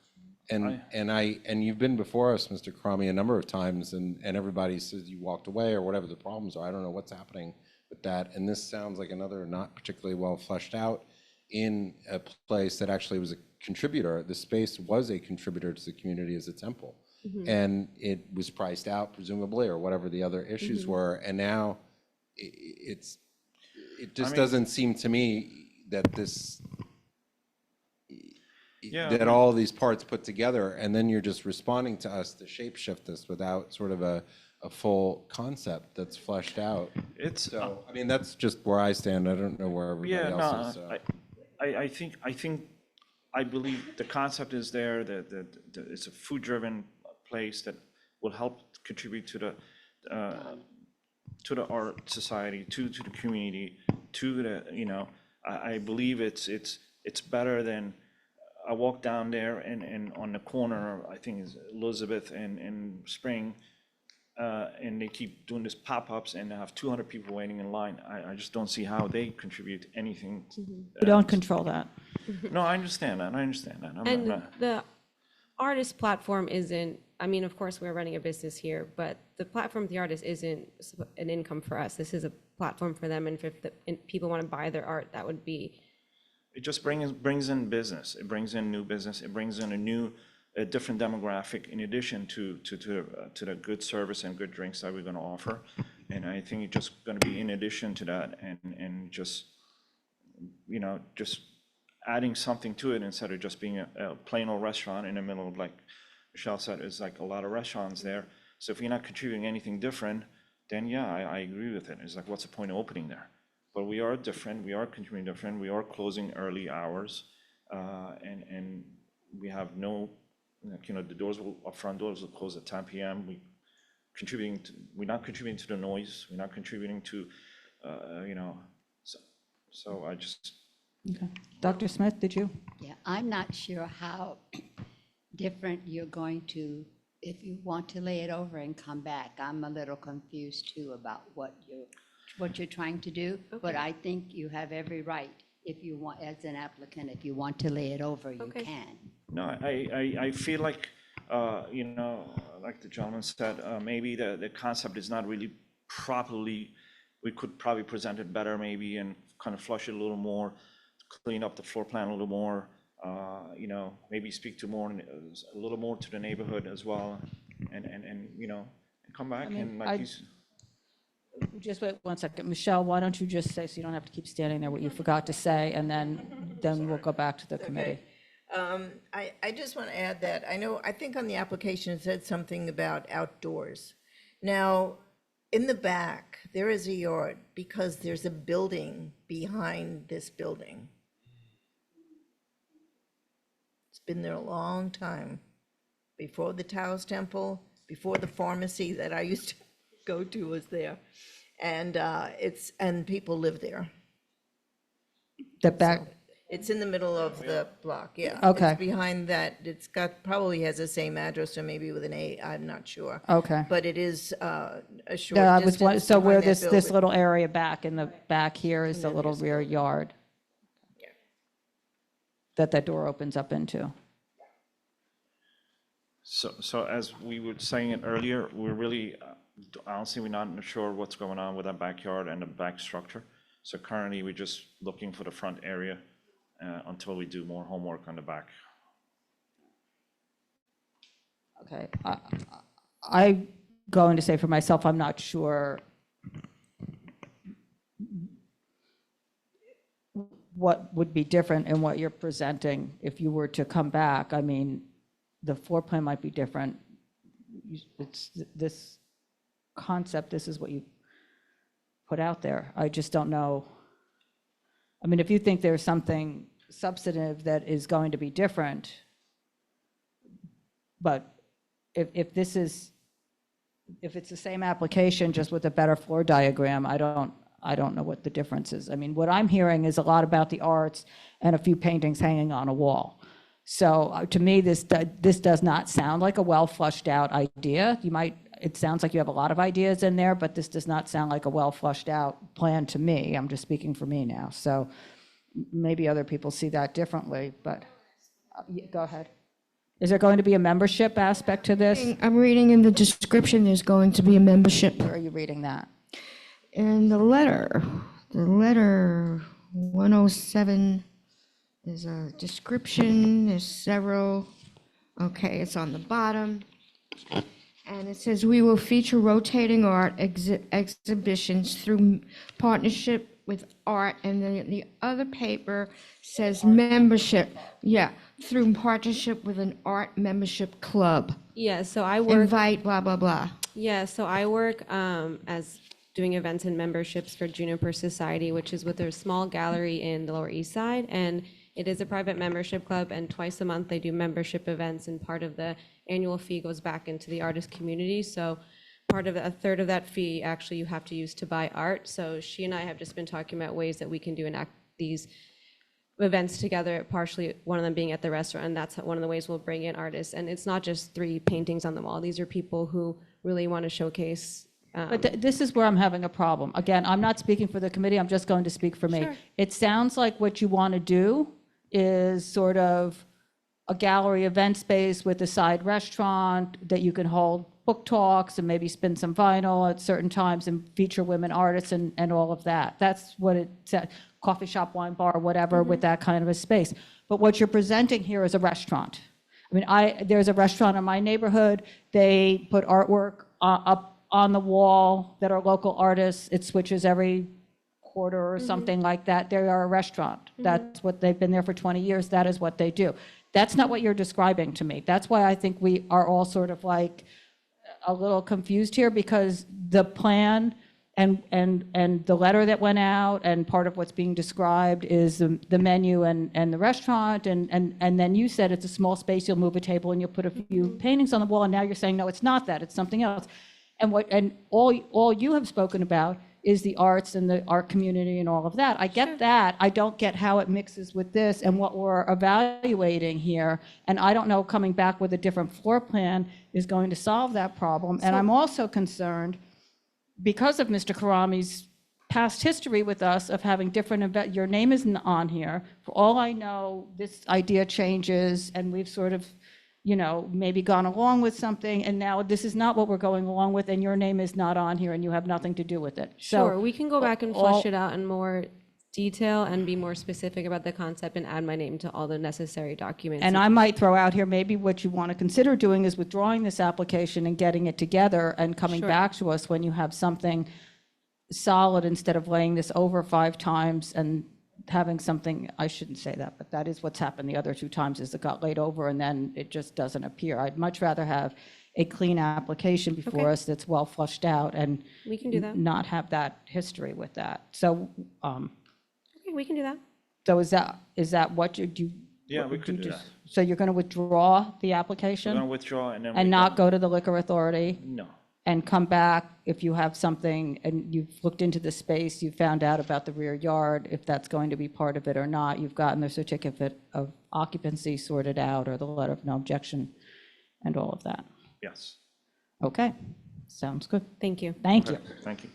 G: And you've been before us, Mr. Karami, a number of times, and everybody says you walked away or whatever the problems are. I don't know what's happening with that. And this sounds like another not particularly well fleshed out in a place that actually was a contributor. The space was a contributor to the community as a temple.
R: Mhm.
G: And it was priced out, presumably, or whatever the other issues
R: Mhm.
G: were. And now it just
P: mean-
G: doesn't seem to me that this,
P: Yeah,
G: that
P: I mean-
G: all these parts put together, and then you're just responding to us to shapeshift this without sort of a full concept that's fleshed out.
P: It's,
G: So, I mean, that's just where I stand. I don't know where everybody
P: Yeah,
G: else is.
P: no,
G: So.
P: I believe the concept is there, that it's a food-driven place that will help contribute to the art society, to the community, to the, you know, I believe it's better than, I walk down there and on the corner, I think it's Elizabeth and Spring, and they keep doing this pop-ups and they have 200 people waiting in line. I just don't see how they contribute anything.
A: We don't control that.
P: No, I understand that, I'm
R: And
P: not-
R: the artist platform isn't, I mean, of course, we're running a business here, but the platform of the artist isn't an income for us. This is a platform for them, and if people want to buy their art, that would be.
P: It just brings in business. It brings in new business. It brings in a different demographic in addition to the good service and good drinks that we're going to offer. And I think it's just going to be in addition to that, and just, you know, just adding something to it instead of just being a plain old restaurant in the middle of, like Michelle said, there's like a lot of restaurants there. So if you're not contributing anything different, then yeah, I agree with it. It's like, what's the point of opening there? But we are different, we are contributing different, we are closing early hours, and we have no like, the doors our front doors will close at 10 p.m. We're not contributing to the noise. We're not contributing to, so I just.
A: Okay. Dr. Smith, did you?
H: Yeah, I'm not sure how different you're going to, if you want to lay it over and come back. I'm a little confused too about what you're trying to do, but I think you have every right, if you want, as an applicant, if you want to lay it over, you can.
P: No, I feel like, like the gentleman said, maybe the concept is not really properly, we could probably present it better maybe and kind of flush it a little more, clean up the floor plan a little more, maybe speak to a little more to the neighborhood as well, and come back and like he's.
A: Just wait one second. Michelle, why don't you just say, so you don't have to keep standing there, what you forgot to say, and then we'll go back to the committee.
N: I just want to add that I think on the application it said something about outdoors. Now, in the back, there is a yard because there's a building behind this building. It's been there a long time, before the Taoist Temple, before the pharmacy that I used to go to was there, and people live there.
A: The back.
N: It's in the middle of the block, yeah.
A: Okay.
N: It's behind that. It's probably has the same address or maybe with an A, I'm not sure.
A: Okay.
N: But it is a short
A: Yeah,
N: distance
A: so where
N: behind that
A: this
N: building.
A: little area back in the back here is the little rear yard that door opens up into.
P: So as we were saying it earlier, we're really, honestly, we're not sure what's going on with that backyard and the back structure. So currently, we're just looking for the front area until we do more homework on the back.
A: Okay. I'm going to say for myself, I'm not sure what would be different in what you're presenting if you were to come back. I mean, the floor plan might be different. It's this concept, this is what you put out there. I just don't know. I mean, if you think there's something substantive that is going to be different, but if it's the same application just with a better floor diagram, I don't know what the difference is. I mean, what I'm hearing is a lot about the arts and a few paintings hanging on a wall. So to me, this does not sound like a well flushed out idea. It sounds like you have a lot of ideas in there, but this does not sound like a well flushed out plan to me. I'm just speaking for me now. So maybe other people see that differently, but go ahead. Is there going to be a membership aspect to this?
I: I'm reading in the description, there's going to be a membership.
A: Where are you reading that?
I: In the letter 107, there's a description, there's several. Okay, it's on the bottom. And it says, we will feature rotating art exhibitions through partnership with art. And then the other paper says membership. Yeah, through partnership with an art membership club.
R: Yeah, so I work.
I: Invite, blah, blah, blah.
R: Yeah, so I work as doing events and memberships for Juniper Society, which is with a small gallery in the Lower East Side. And it is a private membership club, and twice a month they do membership events, and part of the annual fee goes back into the artist community. So a third of that fee actually you have to use to buy art. So she and I have just been talking about ways that we can do these events together, partially one of them being at the restaurant, and that's one of the ways we'll bring in artists. And it's not just 3 paintings on the wall. These are people who really want to showcase.
A: But this is where I'm having a problem. Again, I'm not speaking for the committee, I'm just going to speak for me.
R: Sure.
A: It sounds like what you want to do is sort of a gallery event space with a side restaurant that you can hold book talks and maybe spin some vinyl at certain times and feature women artists and all of that. That's what it said, coffee shop, wine bar, whatever, with that kind of a space. But what you're presenting here is a restaurant. I mean, there's a restaurant in my neighborhood. They put artwork up on the wall that are local artists. It switches every quarter or something like that. They are a restaurant. That's what they've been there for 20 years. That is what they do. That's not what you're describing to me. That's why I think we are all sort of like a little confused here, because the plan And the letter that went out and part of what's being described is the menu and the restaurant. And then you said it's a small space, you'll move a table and you'll put a few paintings on the wall. And now you're saying, no, it's not that, it's something else. And all you have spoken about is the arts and the art community and all of that. I get that. I don't get how it mixes with this and what we're evaluating here. And I don't know, coming back with a different floor plan is going to solve that problem. And I'm also concerned, because of Mr. Karami's past history with us of having different, your name isn't on here. For all I know, this idea changes and we've sort of, maybe gone along with something, and now this is not what we're going along with, and your name is not on here, and you have nothing to do with it.
R: Sure, we can go back and flesh it out in more detail and be more specific about the concept and add my name to all the necessary documents.
A: And I might throw out here, maybe what you want to consider doing is withdrawing this application and getting it together and coming back to us when you have something solid, instead of laying this over 5 times and having something, I shouldn't say that, but that is what's happened the other 2 times, is it got laid over and then it just doesn't appear. I'd much rather have a clean application before us that's well flushed out and
R: we can do that.
A: Not have that history with that. So,
R: Okay, we can do that.
A: so is that what you do?
P: Yeah,
A: what
P: we
A: would
P: could
A: you
P: do
A: just-
P: that.
A: So you're going to withdraw the
P: We're
A: application?
P: gonna withdraw and then.
A: And not go to the liquor authority?
P: No.
A: And come back if you have something and you've looked into the space, you found out about the rear yard, if that's going to be part of it or not, you've gotten the certificate of occupancy sorted out or the letter of no objection and all of that.
P: Yes.
A: Okay, sounds good.
R: Thank you.
A: Thank you.
P: Okay, thank you.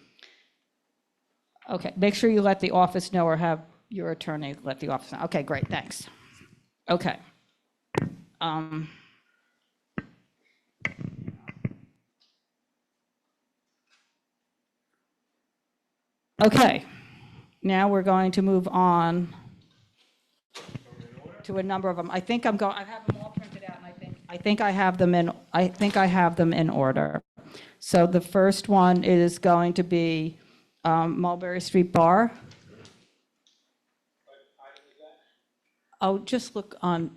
A: Okay, make sure you let the office know or have your attorney let the office know. Okay, great, thanks. Okay. Okay, now we're going to move on to a number of them. I have them all printed out, and I think I have them in order. So the first one is going to be Mulberry Street Bar. Oh, just look on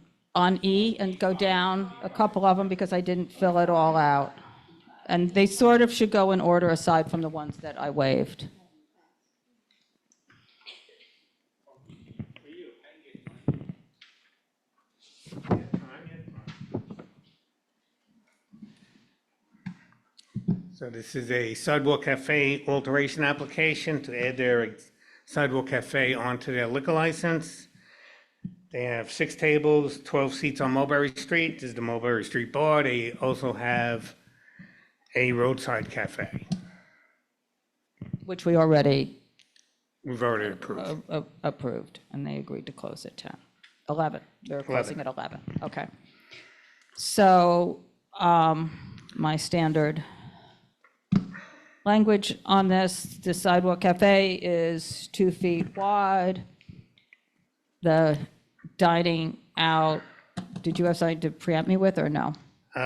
A: E and go down a couple of them because I didn't fill it all out. And they sort of should go in order aside from the ones that I waived.
S: So this is a sidewalk cafe alteration application to add their sidewalk cafe onto their liquor license. They have 6 tables, 12 seats on Mulberry Street. This is the Mulberry Street Bar. They also have a roadside cafe.
A: Which we already
S: We've already approved.
A: approved, and they agreed to close at 10. 11, they're closing at 11, okay. So, my standard language on this, the sidewalk cafe is 2 feet wide. The dining out, did you have something to preempt me with, or no?
S: Go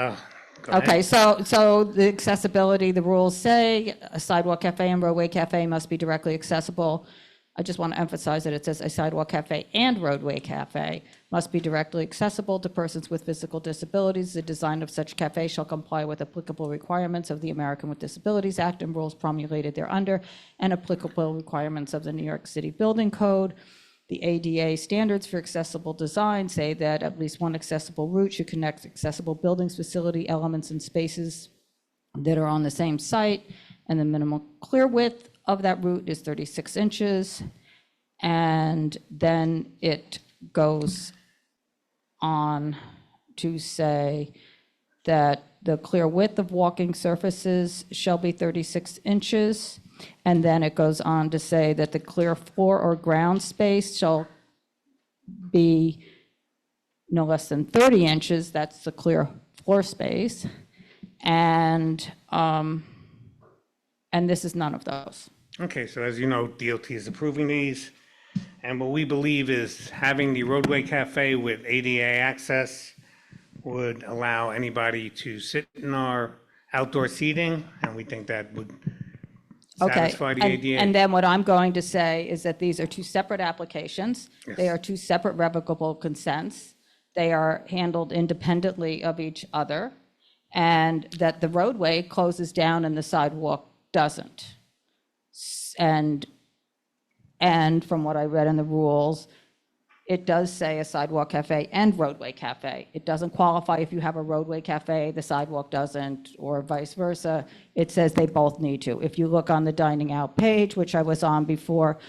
S: ahead.
A: Okay, so the accessibility, the rules say a sidewalk cafe and roadway cafe must be directly accessible. I just want to emphasize that it says a sidewalk cafe and roadway cafe must be directly accessible to persons with physical disabilities. The design of such cafe shall comply with applicable requirements of the American with Disabilities Act and rules promulgated thereunder, and applicable requirements of the New York City Building Code. The ADA standards for accessible design say that at least one accessible route should connect accessible buildings, facility elements, and spaces that are on the same site, and the minimal clear width of that route is 36 inches. And then it goes on to say that the clear width of walking surfaces shall be 36 inches. And then it goes on to say that the clear floor or ground space shall be no less than 30 inches. That's the clear floor space. And this is none of those.
S: Okay, so as you know, DOT is approving these. And what we believe is having the roadway cafe with ADA access would allow anybody to sit in our outdoor seating, and we think that would satisfy the ADA.
A: And then what I'm going to say is that these are 2 separate applications.
S: Yes.
A: They are 2 separate revocable consents. They are handled independently of each other, and that the roadway closes down and the sidewalk doesn't. And from what I read in the rules, it does say a sidewalk cafe and roadway cafe. It doesn't qualify if you have a roadway cafe, the sidewalk doesn't, or vice versa. It says they both need to. If you look on the dining out page, which I was on before,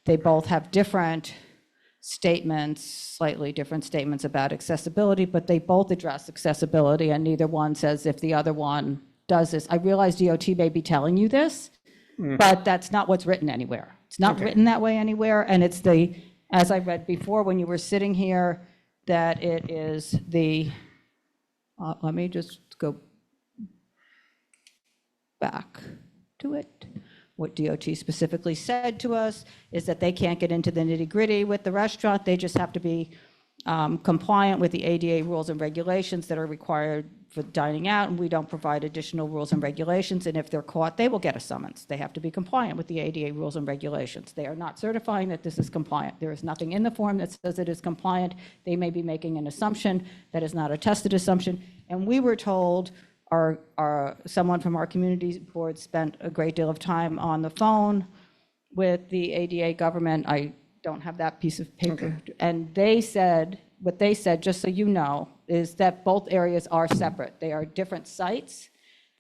A: they both have different statements, slightly different statements about accessibility, but they both address accessibility, and neither one says if the other one does this. I realize DOT may be telling you this, but that's not what's written anywhere. It's not written that way anywhere, and it's the, as I read before when you were sitting here, that it is the, let me just go back to it. What DOT specifically said to us is that they can't get into the nitty-gritty with the restaurant. They just have to be compliant with the ADA rules and regulations that are required for dining out, and we don't provide additional rules and regulations. And if they're caught, they will get a summons. They have to be compliant with the ADA rules and regulations. They are not certifying that this is compliant. There is nothing in the form that says it is compliant. They may be making an assumption that is not a tested assumption. And we were told, someone from our community board spent a great deal of time on the phone with the ADA government. I don't have that piece of paper. And they said, what they said, just so you know, is that both areas are separate. They are different sites.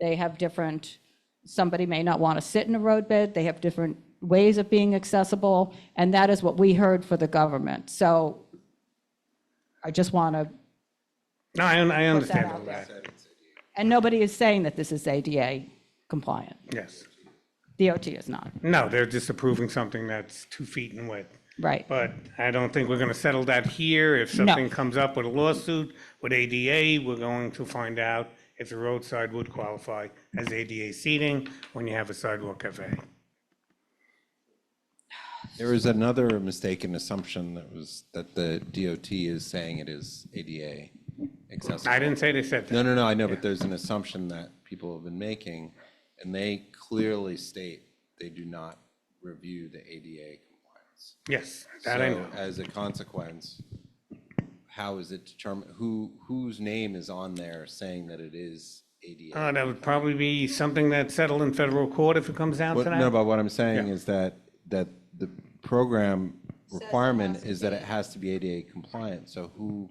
A: They have different, somebody may not want to sit in a roadbed. They have different ways of being accessible. And that is what we heard for the government. So I just want to.
S: No, I understand all
A: out there.
S: that.
A: And nobody is saying that this is ADA compliant.
S: Yes.
A: DOT is not.
S: No, they're just approving something that's 2 feet in width.
A: Right.
S: But I don't think we're going to settle that here. If something comes up with a lawsuit with ADA, we're going to find out if the roadside would qualify as ADA seating when you have a sidewalk cafe.
G: There is another mistaken assumption that the DOT is saying it is ADA accessible.
S: I didn't say they said that.
G: No, I know, but there's an assumption that people have been making, and they clearly state they do not review the ADA compliance.
S: Yes, that I know.
G: So as a consequence, how is it determined, whose name is on there saying that it is ADA?
S: That would probably be something that's settled in federal court if it comes down to that.
G: No, but what I'm saying is that the program requirement is that it has to be ADA compliant. So who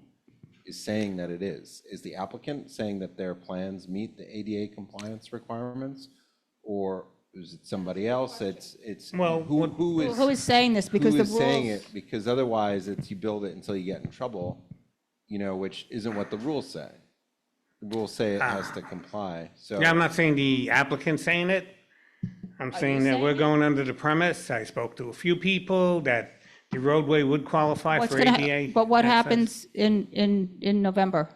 G: is saying that it is? Is the applicant saying that their plans meet the ADA compliance requirements? Or is it somebody else?
S: Well,
G: who
A: is saying this? Because
G: who
A: the
G: is saying
A: rules.
G: it? Because otherwise it's you build it until you get in trouble, which isn't what the rules say. The rules say it has to comply. So
S: Yeah, I'm not saying the applicant's saying it. I'm saying that we're going under the premise. I spoke to a few people that the roadway would qualify
A: What's
S: for
A: gonna
S: ADA.
A: But what
S: access.
A: happens in November?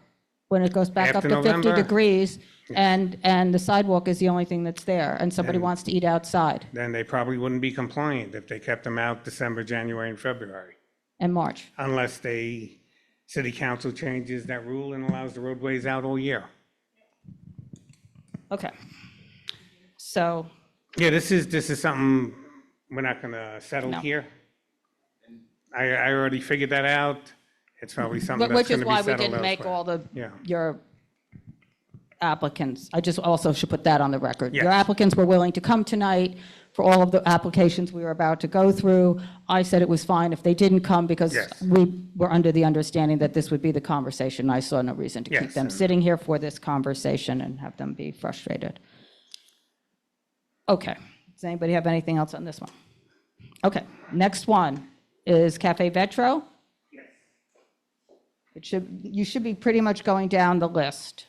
A: When it goes back up
S: After
A: to 50
S: November?
A: degrees and the sidewalk is the only thing that's there and somebody wants to eat outside
S: Then they probably wouldn't be compliant if they kept them out December, January, and February.
A: in March?
S: Unless city council changes that rule and allows the roadways out all year.
A: Okay. So,
S: Yeah, this is something we're not gonna settle
A: No.
S: here. I already figured that out. It's probably something that's
A: which is
S: gonna be
A: why we
S: settled
A: didn't make
S: elsewhere.
A: all
S: Yeah.
A: your applicants, I just also should put that on the record. Your
S: Yes.
A: applicants were willing to come tonight for all of the applications we were about to go through. I said it was fine if they didn't come because
S: Yes.
A: we were under the understanding that this would be the conversation. I saw no reason to keep
S: Yes,
A: them
S: and-
A: sitting here for this conversation and have them be frustrated. Okay, does anybody have anything else on this one? Okay, next one is Cafe Vetro. You should be pretty much going down the list.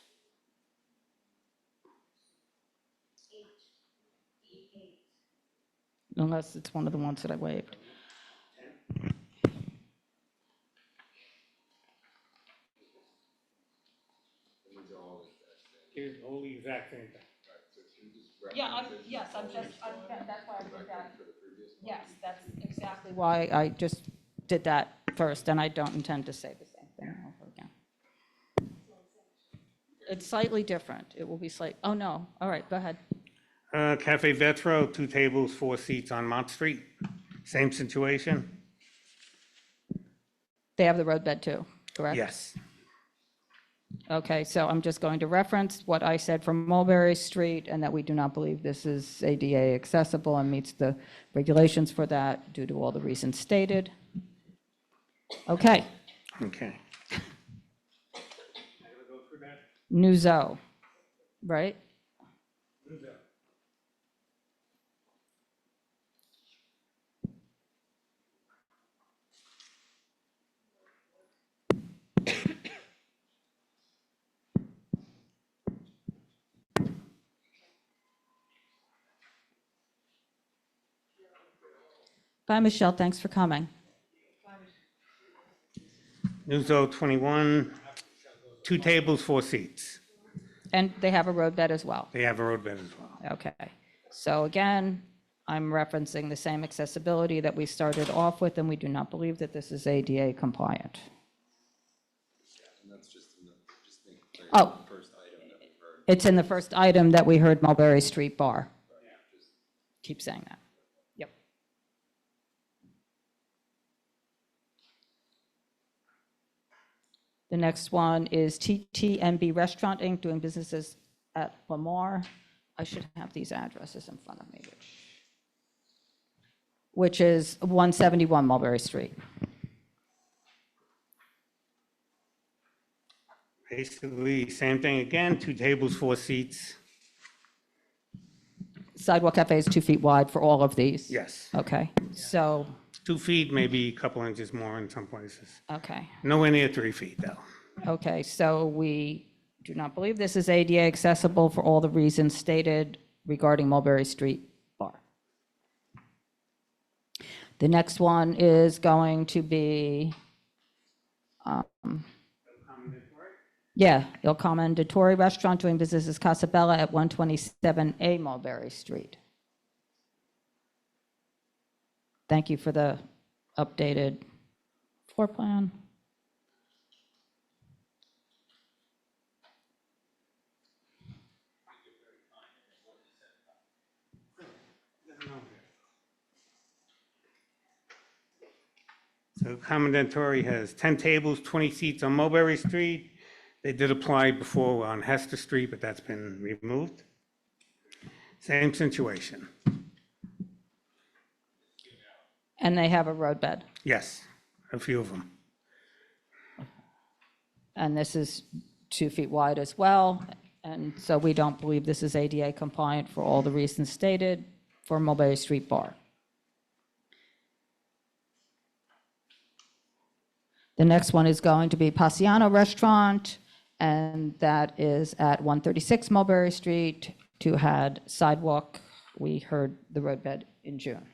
A: Unless it's one of the ones that I waived.
S: Here's all the exact same thing.
A: Yeah, yes, that's why I did that. Yes, that's exactly why I just did that first, and I don't intend to say the same thing over again. It's slightly different. It will be oh, no, all right, go ahead.
S: Cafe Vetro, 2 tables, 4 seats on Mott Street. Same situation?
A: They have the roadbed too, correct?
S: Yes.
A: Okay, so I'm just going to reference what I said from Mulberry Street, and that we do not believe this is ADA accessible and meets the regulations for that due to all the reasons stated. Okay,
S: Okay.
A: Nuzo, right? Bye, Michelle, thanks for coming.
S: Nuzo 21, 2 tables, 4 seats.
A: And they have a roadbed as well.
S: They have a roadbed as well.
A: Okay, so again, I'm referencing the same accessibility that we started off with, and we do not believe that this is ADA compliant. Oh, it's in the first item that we heard Mulberry Street Bar. Keep saying that. Yep. The next one is TTMB Restaurant Inc., doing businesses at Lamar. I should have these addresses in front of me, which is 171 Mulberry Street.
S: Basically, same thing again, 2 tables, 4 seats.
A: Sidewalk cafe is 2 feet wide for all of these?
S: Yes.
A: Okay, so,
S: 2 feet, maybe a couple inches more in some places.
A: okay.
S: Nowhere near 3 feet, though.
A: Okay, so we do not believe this is ADA accessible for all the reasons stated regarding Mulberry Street Bar. The next one is going to be, Il Commendatore Restaurant, doing business as Casabella at 127A Mulberry Street. Thank you for the updated floor plan.
S: So Commendatore has 10 tables, 20 seats on Mulberry Street. They did apply before on Hester Street, but that's been removed. Same situation.
A: And they have a roadbed.
S: Yes, a few of them.
A: And this is 2 feet wide as well. And so we don't believe this is ADA compliant for all the reasons stated for Mulberry Street Bar. The next one is going to be Passiano Restaurant, and that is at 136 Mulberry Street, to had sidewalk. We heard the roadbed in June.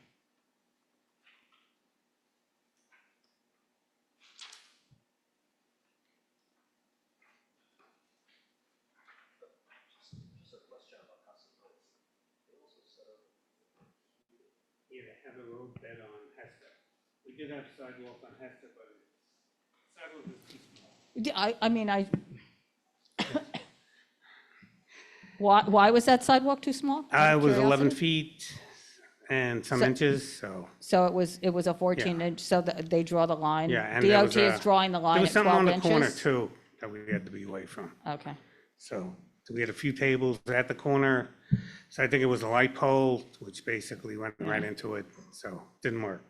S: Yeah, they have a roadbed on Hester. We did have sidewalk on Hester, but sidewalk is too small.
A: I mean, why was that sidewalk too small?
S: It was 11
A: Curiosity?
S: feet and some
A: So-
S: inches, so.
A: So it was a 14 inch, so they draw the line?
S: Yeah, and there was
A: DOT is drawing the line
S: There
A: at
S: was something
A: 12
S: on the
A: inches?
S: corner too that we had to be away from.
A: Okay,
S: So we had a few tables at the corner. So I think it was a light pole, which basically went right into it, so didn't work.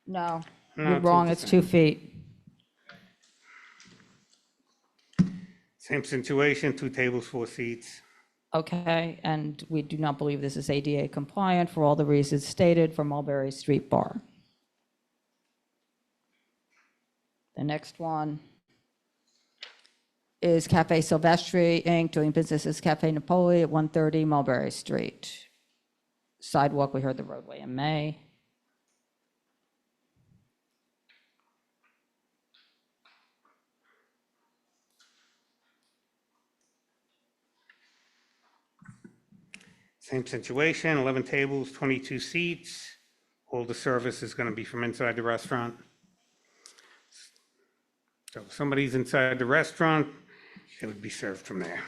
A: no,
S: No,
A: you're
S: it's
A: wrong,
S: the
A: it's
S: same.
A: 2 feet.
S: Same situation, 2 tables, 4 seats.
A: Okay, and we do not believe this is ADA compliant for all the reasons stated for Mulberry Street Bar. The next one is Cafe Silvestri Inc., doing business as Cafe Napoli at 130 Mulberry Street. Sidewalk, we heard the roadway in May.
S: Same situation, 11 tables, 22 seats. All the service is going to be from inside the restaurant. So if somebody's inside the restaurant, it would be served from there.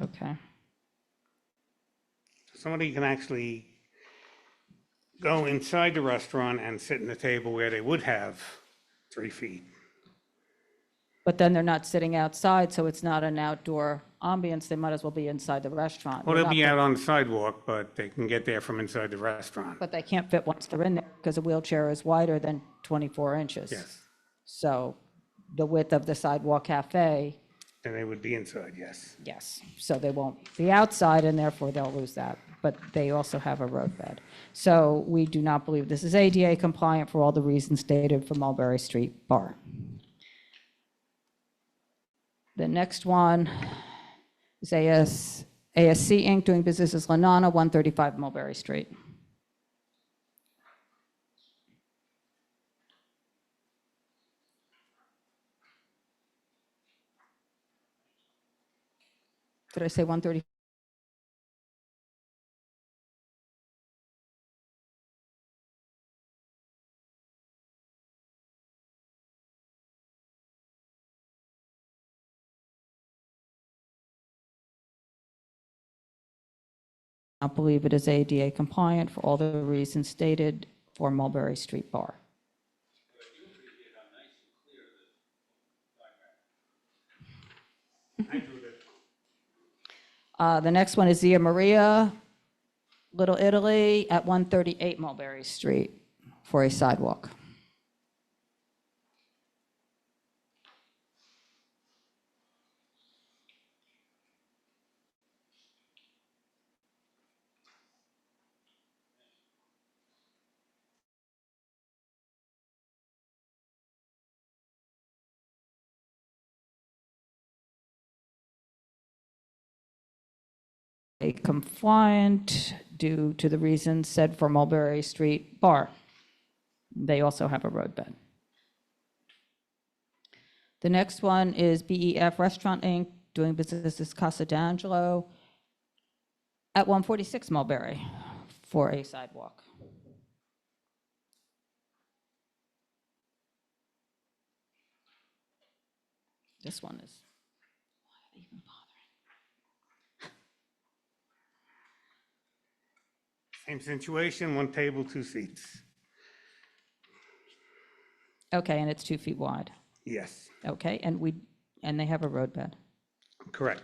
A: Okay.
S: Somebody can actually go inside the restaurant and sit in the table where they would have 3 feet.
A: But then they're not sitting outside, so it's not an outdoor ambience. They might as well be inside the restaurant.
S: Well,
A: They're
S: they'll
A: not
S: be
A: fit-
S: out on the sidewalk, but they can get there from inside the restaurant.
A: But they can't fit once they're in there because a wheelchair is wider than 24 inches.
S: Yes.
A: So the width of the sidewalk cafe,
S: And they would be inside, yes.
A: yes. So they won't be outside and therefore they'll lose that. But they also have a roadbed. So we do not believe this is ADA compliant for all the reasons stated for Mulberry Street Bar. The next one is ASC Inc. doing business as Lanana, 135 Mulberry Street. Did I say 130? I believe it is ADA compliant for all the reasons stated for Mulberry Street Bar. The next one is Zia Maria, Little Italy at 138 Mulberry Street for a sidewalk. A compliant due to the reasons said for Mulberry Street Bar. They also have a roadbed. The next one is BEF Restaurant Inc., doing business as Casa D'Angelo at 146 Mulberry for a sidewalk. This one is, why are they even bothering?
S: Same situation, 1 table, 2 seats.
A: Okay, and it's 2 feet wide.
S: Yes,
A: Okay, and they have a roadbed.
S: correct.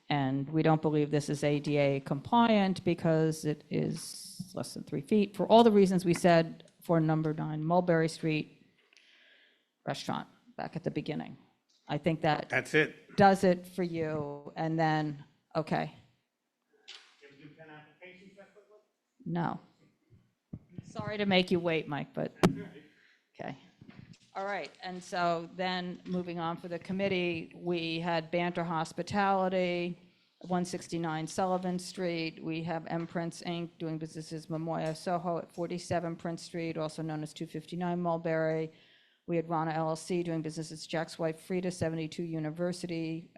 A: And we don't believe this is ADA compliant because it is less than 3 feet for all the reasons we said for number 9 Mulberry Street Restaurant back at the beginning. I think that
S: That's it.
A: does it for you. And then, okay, no. Sorry to make you wait, Mike, but, okay. All right, and so then moving on for the committee, we had Banter Hospitality, 169 Sullivan Street. We have M Prince Inc. doing business as Momoya Soho at 47 Prince Street, also known as 259 Mulberry. We had Rana LLC doing business as Jack's Wife Frida, 72 University.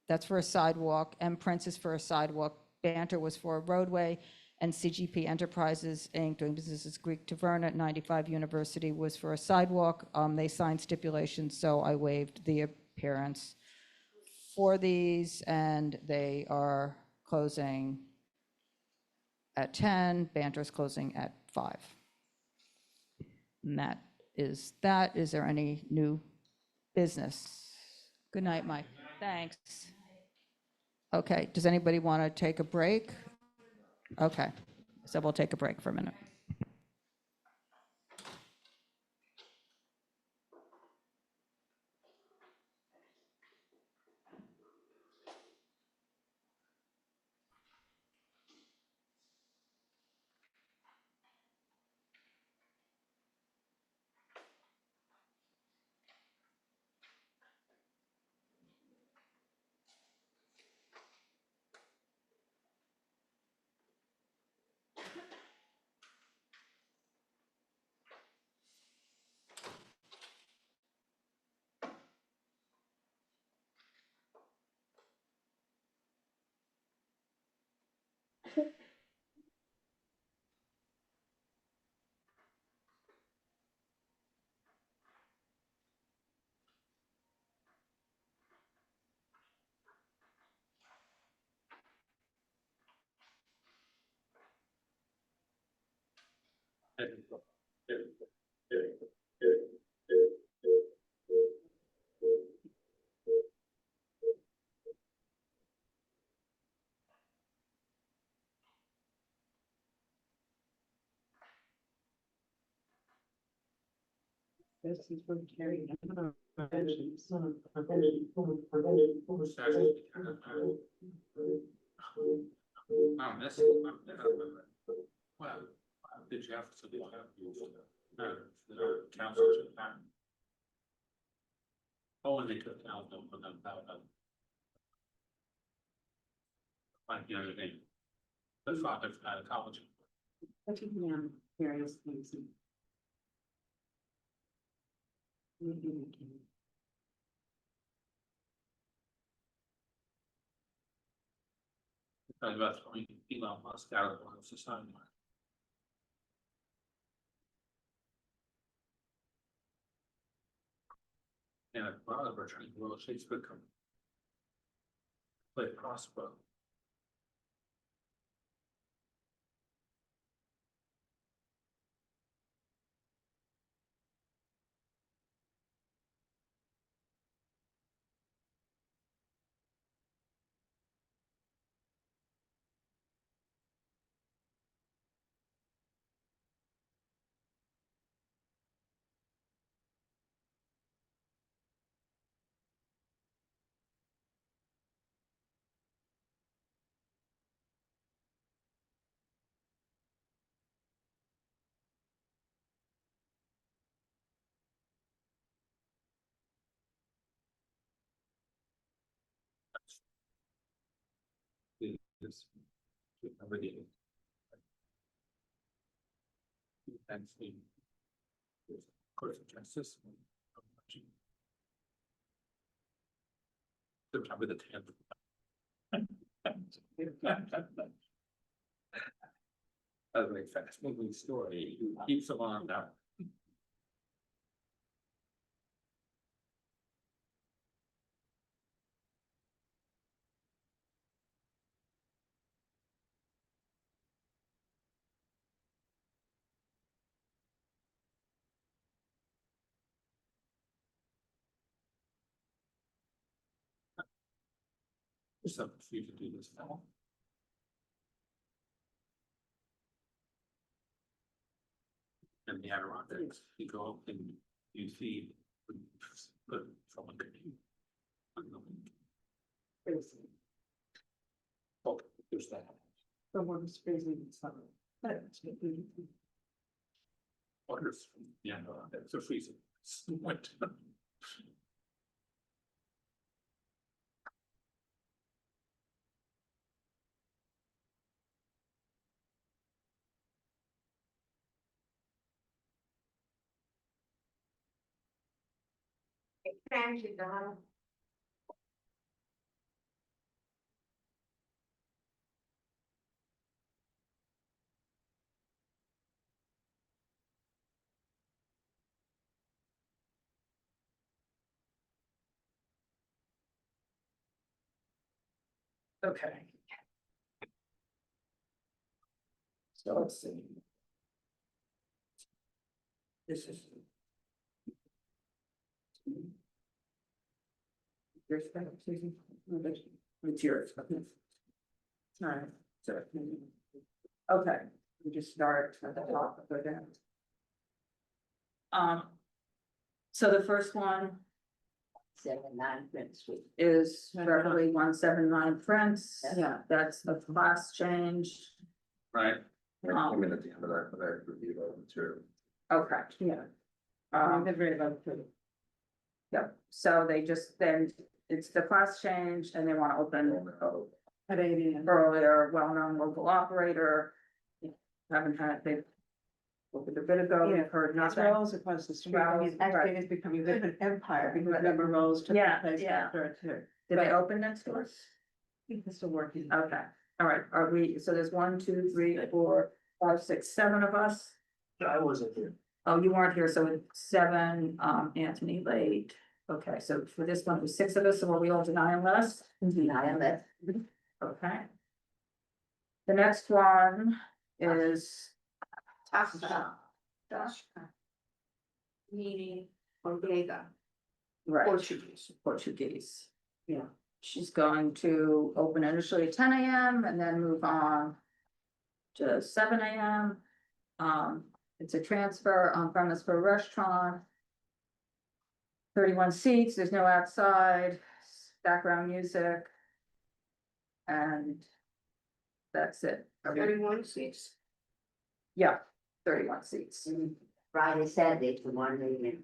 A: That's for a sidewalk. M Prince is for a sidewalk. Banter was for a roadway. And CGP Enterprises Inc., doing business as Greek Tavern at 95 University, was for a sidewalk. They signed stipulations, so I waived the appearance for these, and they are closing at 10. Banter's closing at 5. And that is that. Is there any new business? Good night, Mike. Thanks. Okay, does anybody want to take a break? Okay, so we'll take a break for a minute.
E: Well, did you have to do the council? Oh, and they took out them for them, like, you know, the father out of college.
T: Various things.
E: About throwing Elon Musk out of the society. And a lot of our trying to roll Shakespeare come. Play Prospero. This every day. And the course of justice. September the 10th. A very fast moving story. Keeps along now. There's something for you to do this now. And the Adirondacks, you go up and you feed, but someone could do. Oh, there's that.
T: Someone is facing summer.
E: Waters, yeah, it's a freezing. What?
T: Thank you, Don.
N: Okay. So let's see. This is. Your stuff, Susan. It's yours. Okay. All right, so. Okay, we just start at the top and go down. So the first one. 79 Prince Street. Is Revelie 179 Prince. Yeah, that's a class change.
E: Right.
N: Um,
E: Came in at the end of that, but I reviewed all the material.
N: Okay, yeah. They're very about to. Yep, so they just, then it's the class change and they want to open
T: At 8 AM.
N: earlier, well-known local operator. Haven't had, they opened a bit ago, we've heard nothing.
T: Rolls across the street. I mean,
N: Rolls,
T: actually,
N: right.
T: it's becoming a bit of an empire because remember Rolls took the
N: Yeah,
T: place
N: yeah.
T: after it too.
N: Did they open next to us?
T: I think it's still working.
N: Okay, all right, are we, so there's 1, 2, 3, 4, 5, 6, 7 of us?
C: I wasn't here.
N: Oh, you weren't here, so it's 7, Anthony late. Okay, so for this one, there's 6 of us, so are we all denying less? Denying less. Okay. The next one is Tashca.
T: Meaning Ortega.
N: Right.
T: Portuguese.
N: Portuguese.
T: Yeah.
N: She's going to open initially at 10 AM and then move on to 7 AM. It's a transfer on premise for a restaurant.
U: 31 seats, there's no outside, background music. And that's it.
T: 31 seats.
U: Yeah, 31 seats.
T: Friday, Saturday to one evening.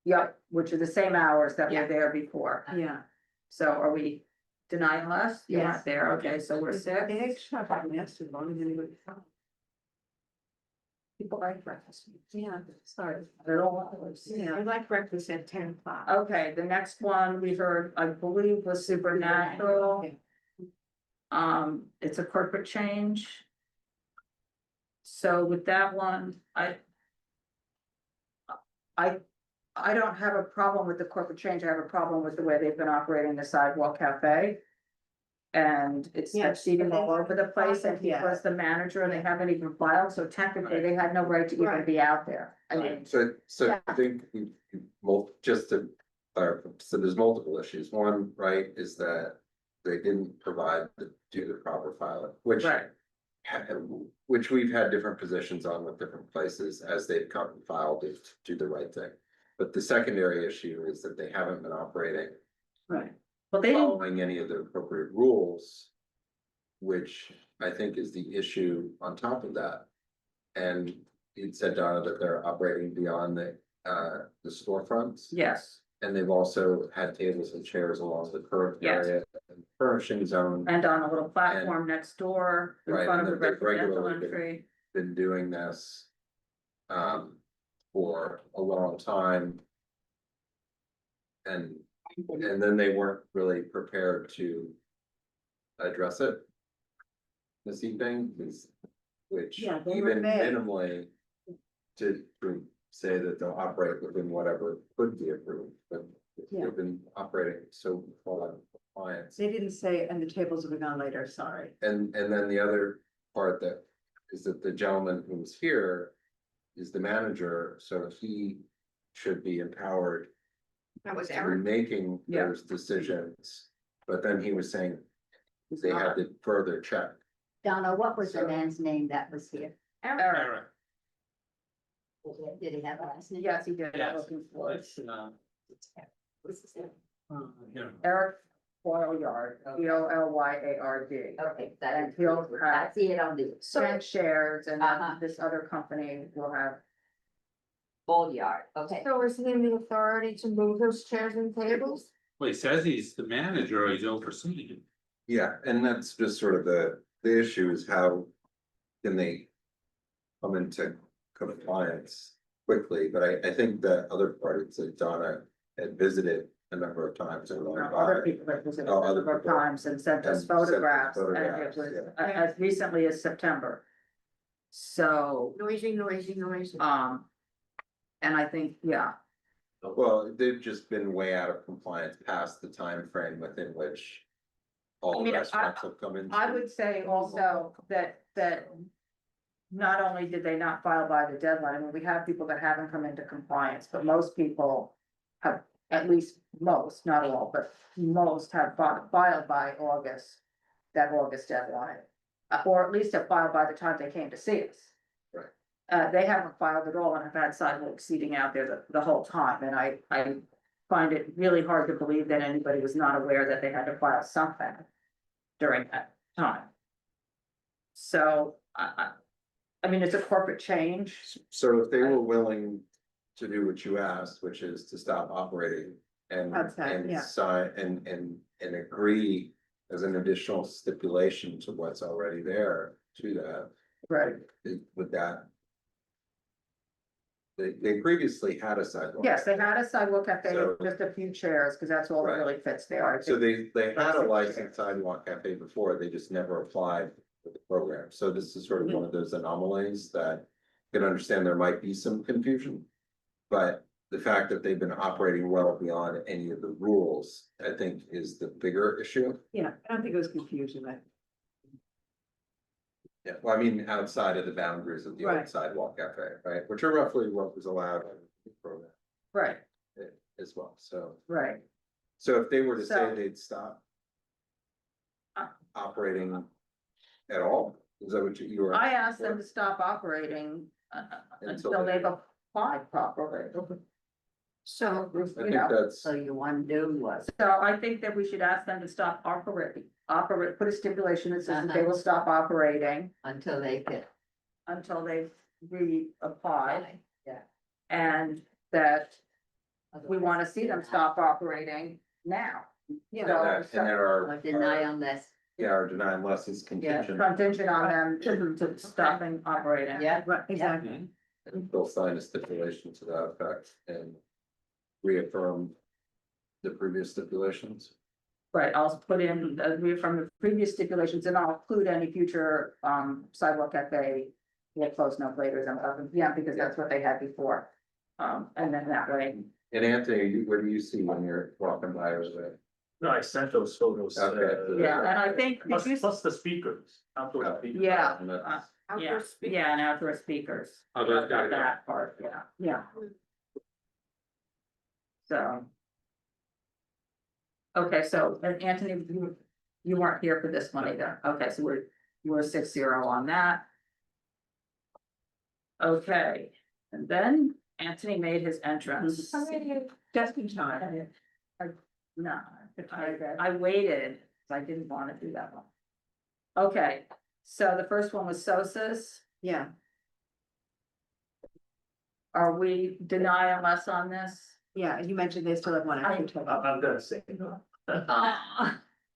U: Yep, which are the same hours that
T: Yeah.
U: were there before.
T: Yeah.
U: So are we denying us? You're not
T: Yes.
U: there, okay, so we're six. People like breakfast.
T: Yeah, sorry.
U: They're all hours.
T: Yeah, I like breakfast at 10 o'clock.
U: Okay, the next one we heard, I believe, was Supernatural. It's a corporate change. So with that one, I don't have a problem with the corporate change. I have a problem with the way they've been operating the sidewalk cafe. And it's
T: Yes,
U: seating
T: but
U: all
T: they-
U: over the place, and
T: Yeah.
U: because the manager, they haven't even filed, so technically they had no right to even
T: Right.
U: be out there. I mean,
V: So
U: Yeah.
V: I think just to clarify, so there's multiple issues. One, right, is that they didn't do the proper filing, which
U: Right.
V: which we've had different positions on with different places as they've come and filed to do the right thing. But the secondary issue is that they haven't been operating,
U: right, well, they didn't,
V: following any of the appropriate rules, which I think is the issue on top of that. And it said, Donna, that they're operating beyond the storefronts.
U: yes,
V: And they've also had tables and chairs along the curb
U: Yes.
V: area, and furnishing zone.
U: and on a little platform next door, in
V: Right,
U: front
V: and
U: of the
V: that they've
U: residential
V: regularly
U: entry.
V: been doing this for a long time. And then they weren't really prepared to address it this evening, which
T: Yeah, they were
V: even
T: vague.
V: minimally to say that they'll operate within whatever could be approved, but
T: Yeah.
V: they've been operating so far out of compliance.
T: They didn't say, and the tables will be gone later, sorry.
V: And then the other part that is that the gentleman who's here is the manager, so he should be empowered
T: That was
V: to be
T: Eric.
V: making
U: Yeah.
V: those decisions. But then he was saying they had to further check.
H: Donna, what was the man's name that was here?
U: Eric,
H: Did he have a last name?
U: yes, he did, I'm looking for it.
H: What's his name?
U: Eric Boilyard, Bolyard.
H: Okay,
U: And he'll
H: I
U: have
H: see it on the
U: rent shares, and
H: Uh-huh.
U: then this other company will have.
H: Bolyard, okay.
I: So is he in the authority to move those chairs and tables?
E: Well, he says he's the manager, or he's overseeing it.
V: Yeah, and that's just sort of the issue is how can they come into compliance quickly, but I think that other parts that Donna had visited a number of times. And
U: Other people that visited a
V: other
U: number of
V: people.
U: times and sent us
V: And sent us
U: photographs, and it
V: photographs,
U: was
V: yeah.
U: as recently as September. So,
I: Noisy.
U: and I think, yeah,
V: Well, they've just been way out of compliance past the time frame within which all
U: I mean,
V: restaurants have come in.
U: I would say also that not only did they not file by the deadline, I mean, we have people that haven't come into compliance, but most people have, at least most, not all, but most have filed by August, that August deadline. Or at least have filed by the time they came to see us.
V: Right.
U: They haven't filed at all and have had sidewalk seating out there the whole time, and I find it really hard to believe that anybody was not aware that they had to file something during that time. So, I mean, it's a corporate change.
V: So if they were willing to do what you asked, which is to stop operating and
T: Okay, yeah.
V: sign and agree as an additional stipulation to what's already there to that.
U: Right.
V: With that. They previously had a sidewalk.
U: Yes, they had a sidewalk cafe,
V: So-
U: with just a few chairs, because that's all that
V: Right.
U: really fits there.
V: So they had
U: That's
V: a
U: it.
V: licensed sidewalk cafe before, they just never applied for the program. So this is sort of one of those anomalies that you can understand there might be some confusion. But the fact that they've been operating well beyond any of the rules, I think, is the bigger issue.
T: Yeah, I don't think it was confusion, but.
V: Yeah, well, I mean, outside of the boundaries of the old
T: Right.
V: sidewalk cafe, right, which are roughly what was allowed in the program
U: Right,
V: as well, so.
U: right.
V: So if they were to say
U: So-
V: they'd stop.
U: Uh.
V: Operating at all, is that what you were?
U: I asked them to stop operating
V: Until
U: until
V: they-
U: they've applied properly. So,
V: I
U: you
V: think
U: know,
V: that's,
H: So you want to do what?
U: so I think that we should ask them to stop operate, put a stipulation that says that they will stop operating
H: Until they get.
U: until they reapply.
H: Yeah.
U: And that we want to see them stop operating now.
H: Yeah.
U: So,
V: and there
H: Or
V: are,
H: deny unless.
V: yeah, our deny unless is
U: yeah,
V: contingent.
U: contingent on them to stopping operating.
H: Yeah.
U: Right, exactly.
V: And they'll sign a stipulation to that effect and reaffirm the previous stipulations.
U: Right, I'll put in, from the previous stipulations, and I'll include any future, sidewalk cafe. Will close no later than, yeah, because that's what they had before. And then that way,
V: And Anthony, what do you see when you're walking by over there?
B: No, I sent those photos.
V: Okay.
U: yeah, and I think,
B: Plus, plus the speakers, outdoor speakers.
U: yeah,
V: And that's-
U: yeah, and outdoor speakers.
E: Oh, those gotta go.
U: That part, yeah. So. Okay, so, and Anthony, you weren't here for this one either. Okay, so we're 6-0 on that. Okay, and then Anthony made his entrance.
T: Just in time.
U: No, I waited, so I didn't want to do that one. Okay, so the first one was Sosa's.
T: Yeah.
U: Are we deny unless on this?
T: Yeah, and you mentioned they still have one extra table.
B: I'm gonna say no.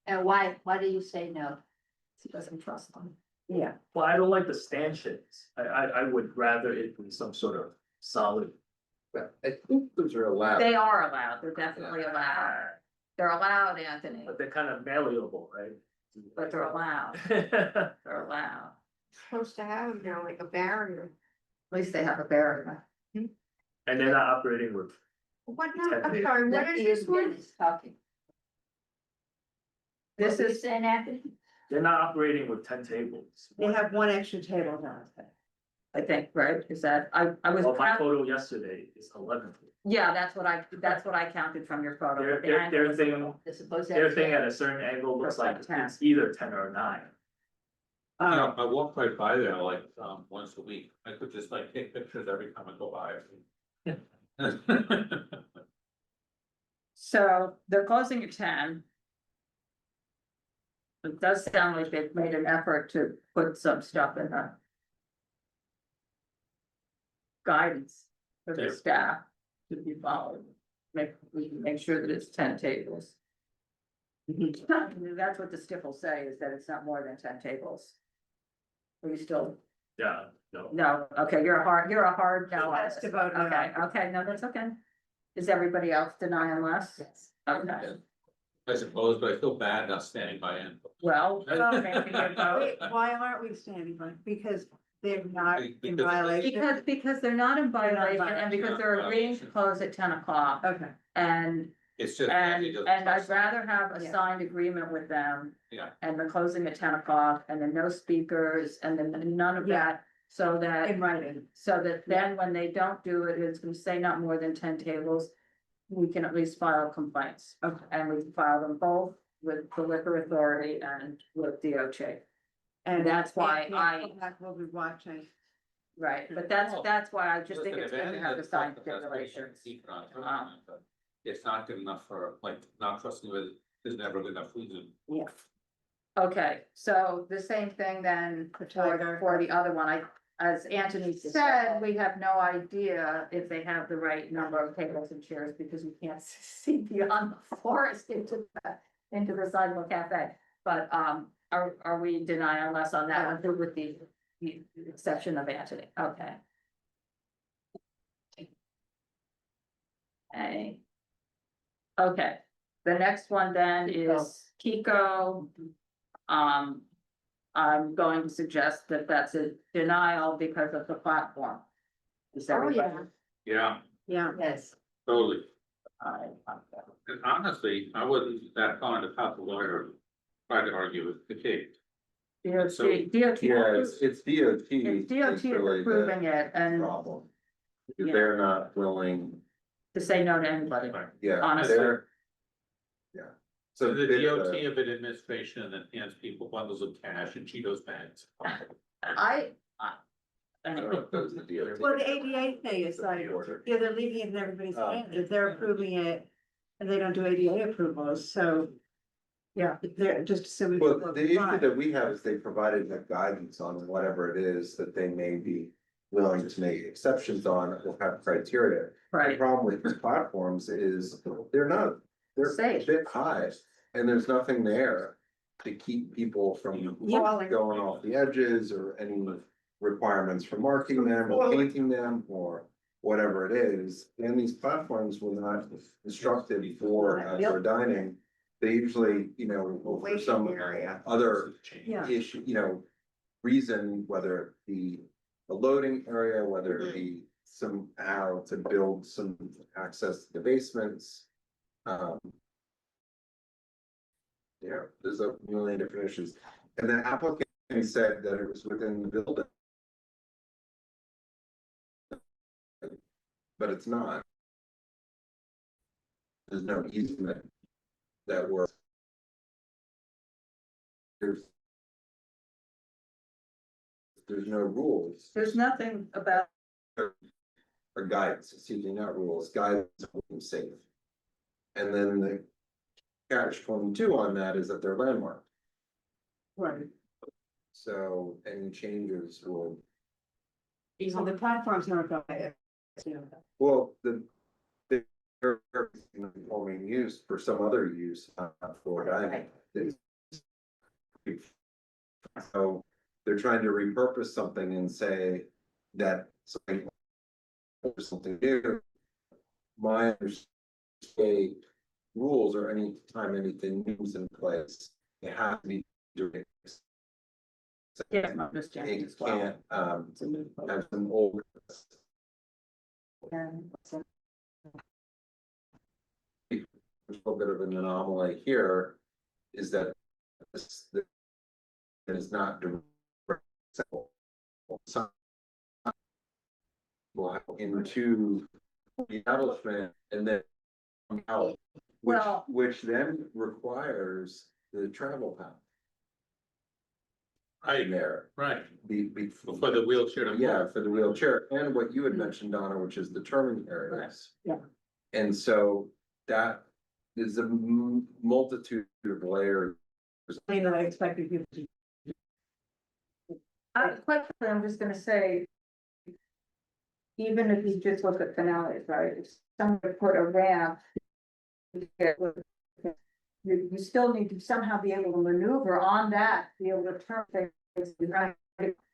H: And why do you say no?
U: He doesn't trust them.
T: Yeah.
B: Well, I don't like the stanchions. I would rather it be some sort of solid.
V: But I think those are allowed.
U: They are allowed, they're definitely allowed. They're allowed, Anthony,
B: But they're kind of malleable, right?
U: but they're allowed, they're allowed.
I: Supposed to have them now, like a barrier.
U: At least they have a barrier.
B: And they're not operating with,
I: What now? I'm sorry, what is this one?
H: Talking.
U: This
H: What were you
U: is,
H: saying, Anthony?
B: they're not operating with 10 tables.
T: They have one extra table now.
U: I think, right, is that, I was,
B: Well, my photo yesterday is 11.
U: yeah, that's what I counted from your photo. but the
B: Their
U: angle is-
B: thing,
H: They're supposed to
B: their
H: have.
B: thing at a certain angle looks like
U: Looks like 10.
B: it's either 10 or 9.
E: I walk right by there like, once a week. I could just like take pictures every time I go by.
U: So they're closing at 10. It does sound like they've made an effort to put some stuff in the guidance for the
B: Yeah.
U: staff to be followed. We can make sure that it's 10 tables. That's what the stiff will say, is that it's not more than 10 tables. Are you still,
B: Yeah, no.
U: no, okay, you're a hard no. on
T: Has
U: this.
T: to vote no.
U: Okay, no, that's okay. Is everybody else deny unless?
H: Yes.
U: Okay,
E: I suppose, but I feel bad not standing by it.
U: well, maybe you vote.
T: Wait, why aren't we standing by? Because they're not in
E: Because-
T: violation?
U: Because they're not in
T: They're not in
U: violation and because they're agreeing to close at 10 o'clock.
T: Okay.
U: And,
E: It's just.
U: and I'd rather have a
T: Yeah.
U: signed agreement with them.
E: Yeah.
U: And the closing at 10 o'clock and then no speakers and then none of
T: Yeah.
U: that. So that,
T: In writing.
U: so that then when they don't do it, it's gonna say not more than 10 tables. We can at least file complaints.
T: Okay.
U: And we can file them both with the liquor authority and with DOJ.
T: And
U: that's why
T: We'll be watching.
U: Right, but that's why I just think it's good to have the signed stipulations.
E: It's not good enough for, like, not trusting with, there's never good enough reason.
U: Yeah. Okay, so the same thing then for the other one, as Anthony said, we have no idea if they have the right number of tables and chairs because we can't see beyond the forest into the sidewalk cafe. But, are we denying unless on that one, with the exception of Anthony, okay. Okay, the next one then is Kiko. I'm going to suggest that that's a denial because of the platform. Is everybody?
E: Yeah,
T: Yeah.
H: Yes.
E: totally.
U: I-
E: And honestly, I wasn't that fond of how the lawyer tried to argue with the case.
U: DOT.
V: Yeah, it's DOT.
U: It's DOT
V: really the
U: approving it and
V: Problem. Because
U: Yeah.
V: they're not willing,
U: to say no to anybody.
V: yeah,
U: Honestly.
V: they're. Yeah. So
E: The
V: they-
E: DOT of an administration that hands people bundles of cash and Cheetos bags.
U: I
V: don't know if that was the DOT.
T: Well, the ADA thing is like, yeah, they're leaving it in everybody's hands, if they're approving it, and they don't do ADA approvals, so. Yeah, they're just assuming.
V: Well,
T: people
V: the issue
T: comply.
V: that we have is they provided the guidance on whatever it is that they may be willing to make exceptions on or have criteria. The
U: Right.
V: problem with these platforms is they're a
U: Safe.
V: bit high, and there's nothing there to keep people from going off the edges or any requirements for marking them or painting them or whatever it is. And these platforms were not constructed for dining. They usually, for some other
T: Yeah.
V: issue, reason, whether it be a loading area, whether it be somehow to build some access to the basements. There's a million different issues. And the applicant said that it was within the building. But it's not. There's no easement that works. There's no rules
U: There's nothing about,
V: or guidance, excuse me, not rules, guidance on being safe. And then the catch 22 on that is that they're landmarked.
T: Right.
V: So any changes will,
T: So the platform's not going.
V: well, they're only used for some other use for dining. So they're trying to repurpose something and say that something new. My understanding rules or any time anything new is in place, it has to be during.
U: yeah, not just Janet
V: It
U: as well.
V: can't have some old.
U: And so-
V: A little bit of an anomaly here is that this is not direct. Well, into the establishment and then out, which then requires the travel path.
E: Right,
V: There.
E: right.
V: For
E: the wheelchair to
V: Yeah, for the wheelchair, and what you had mentioned, Donna, which is the turning areas.
T: Yeah.
V: And so that is a multitude of layers.
T: I mean, I expected you to.
U: Quite frankly, I'm just gonna say. Even if you just look at finales, right, if someone put a ramp. You still need to somehow be able to maneuver on that, be able to turn things right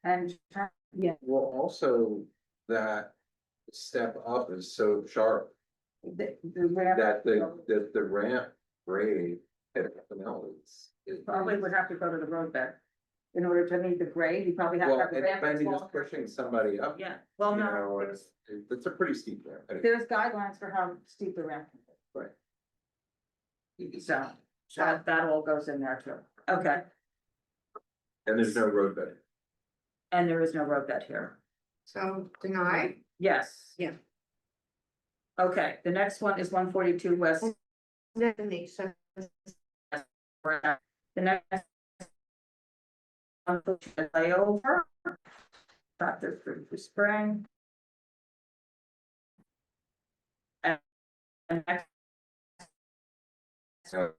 U: and turn, yeah.
V: Well, also that step up is so sharp
U: The ramp.
V: that the ramp grade at finales.
U: Probably would have to go to the roadbed. In order to meet the grade, you probably have to
V: Well,
U: have the
V: and
U: ramp.
V: maybe
U: that's
V: just
U: longer.
V: pushing somebody up.
U: Yeah, well,
V: you
U: no,
V: know, it's a pretty steep ramp.
U: there's guidelines for how steep the ramp can be.
V: Right.
U: So, that all goes in there too. Okay,
V: And there's no roadbed.
U: and there is no roadbed here.
T: So deny?
U: Yes.
T: Yeah.
U: Okay, the next one is 142 West.
T: So
U: The next. Layover. Dr. Fruit Spring. And next.
V: So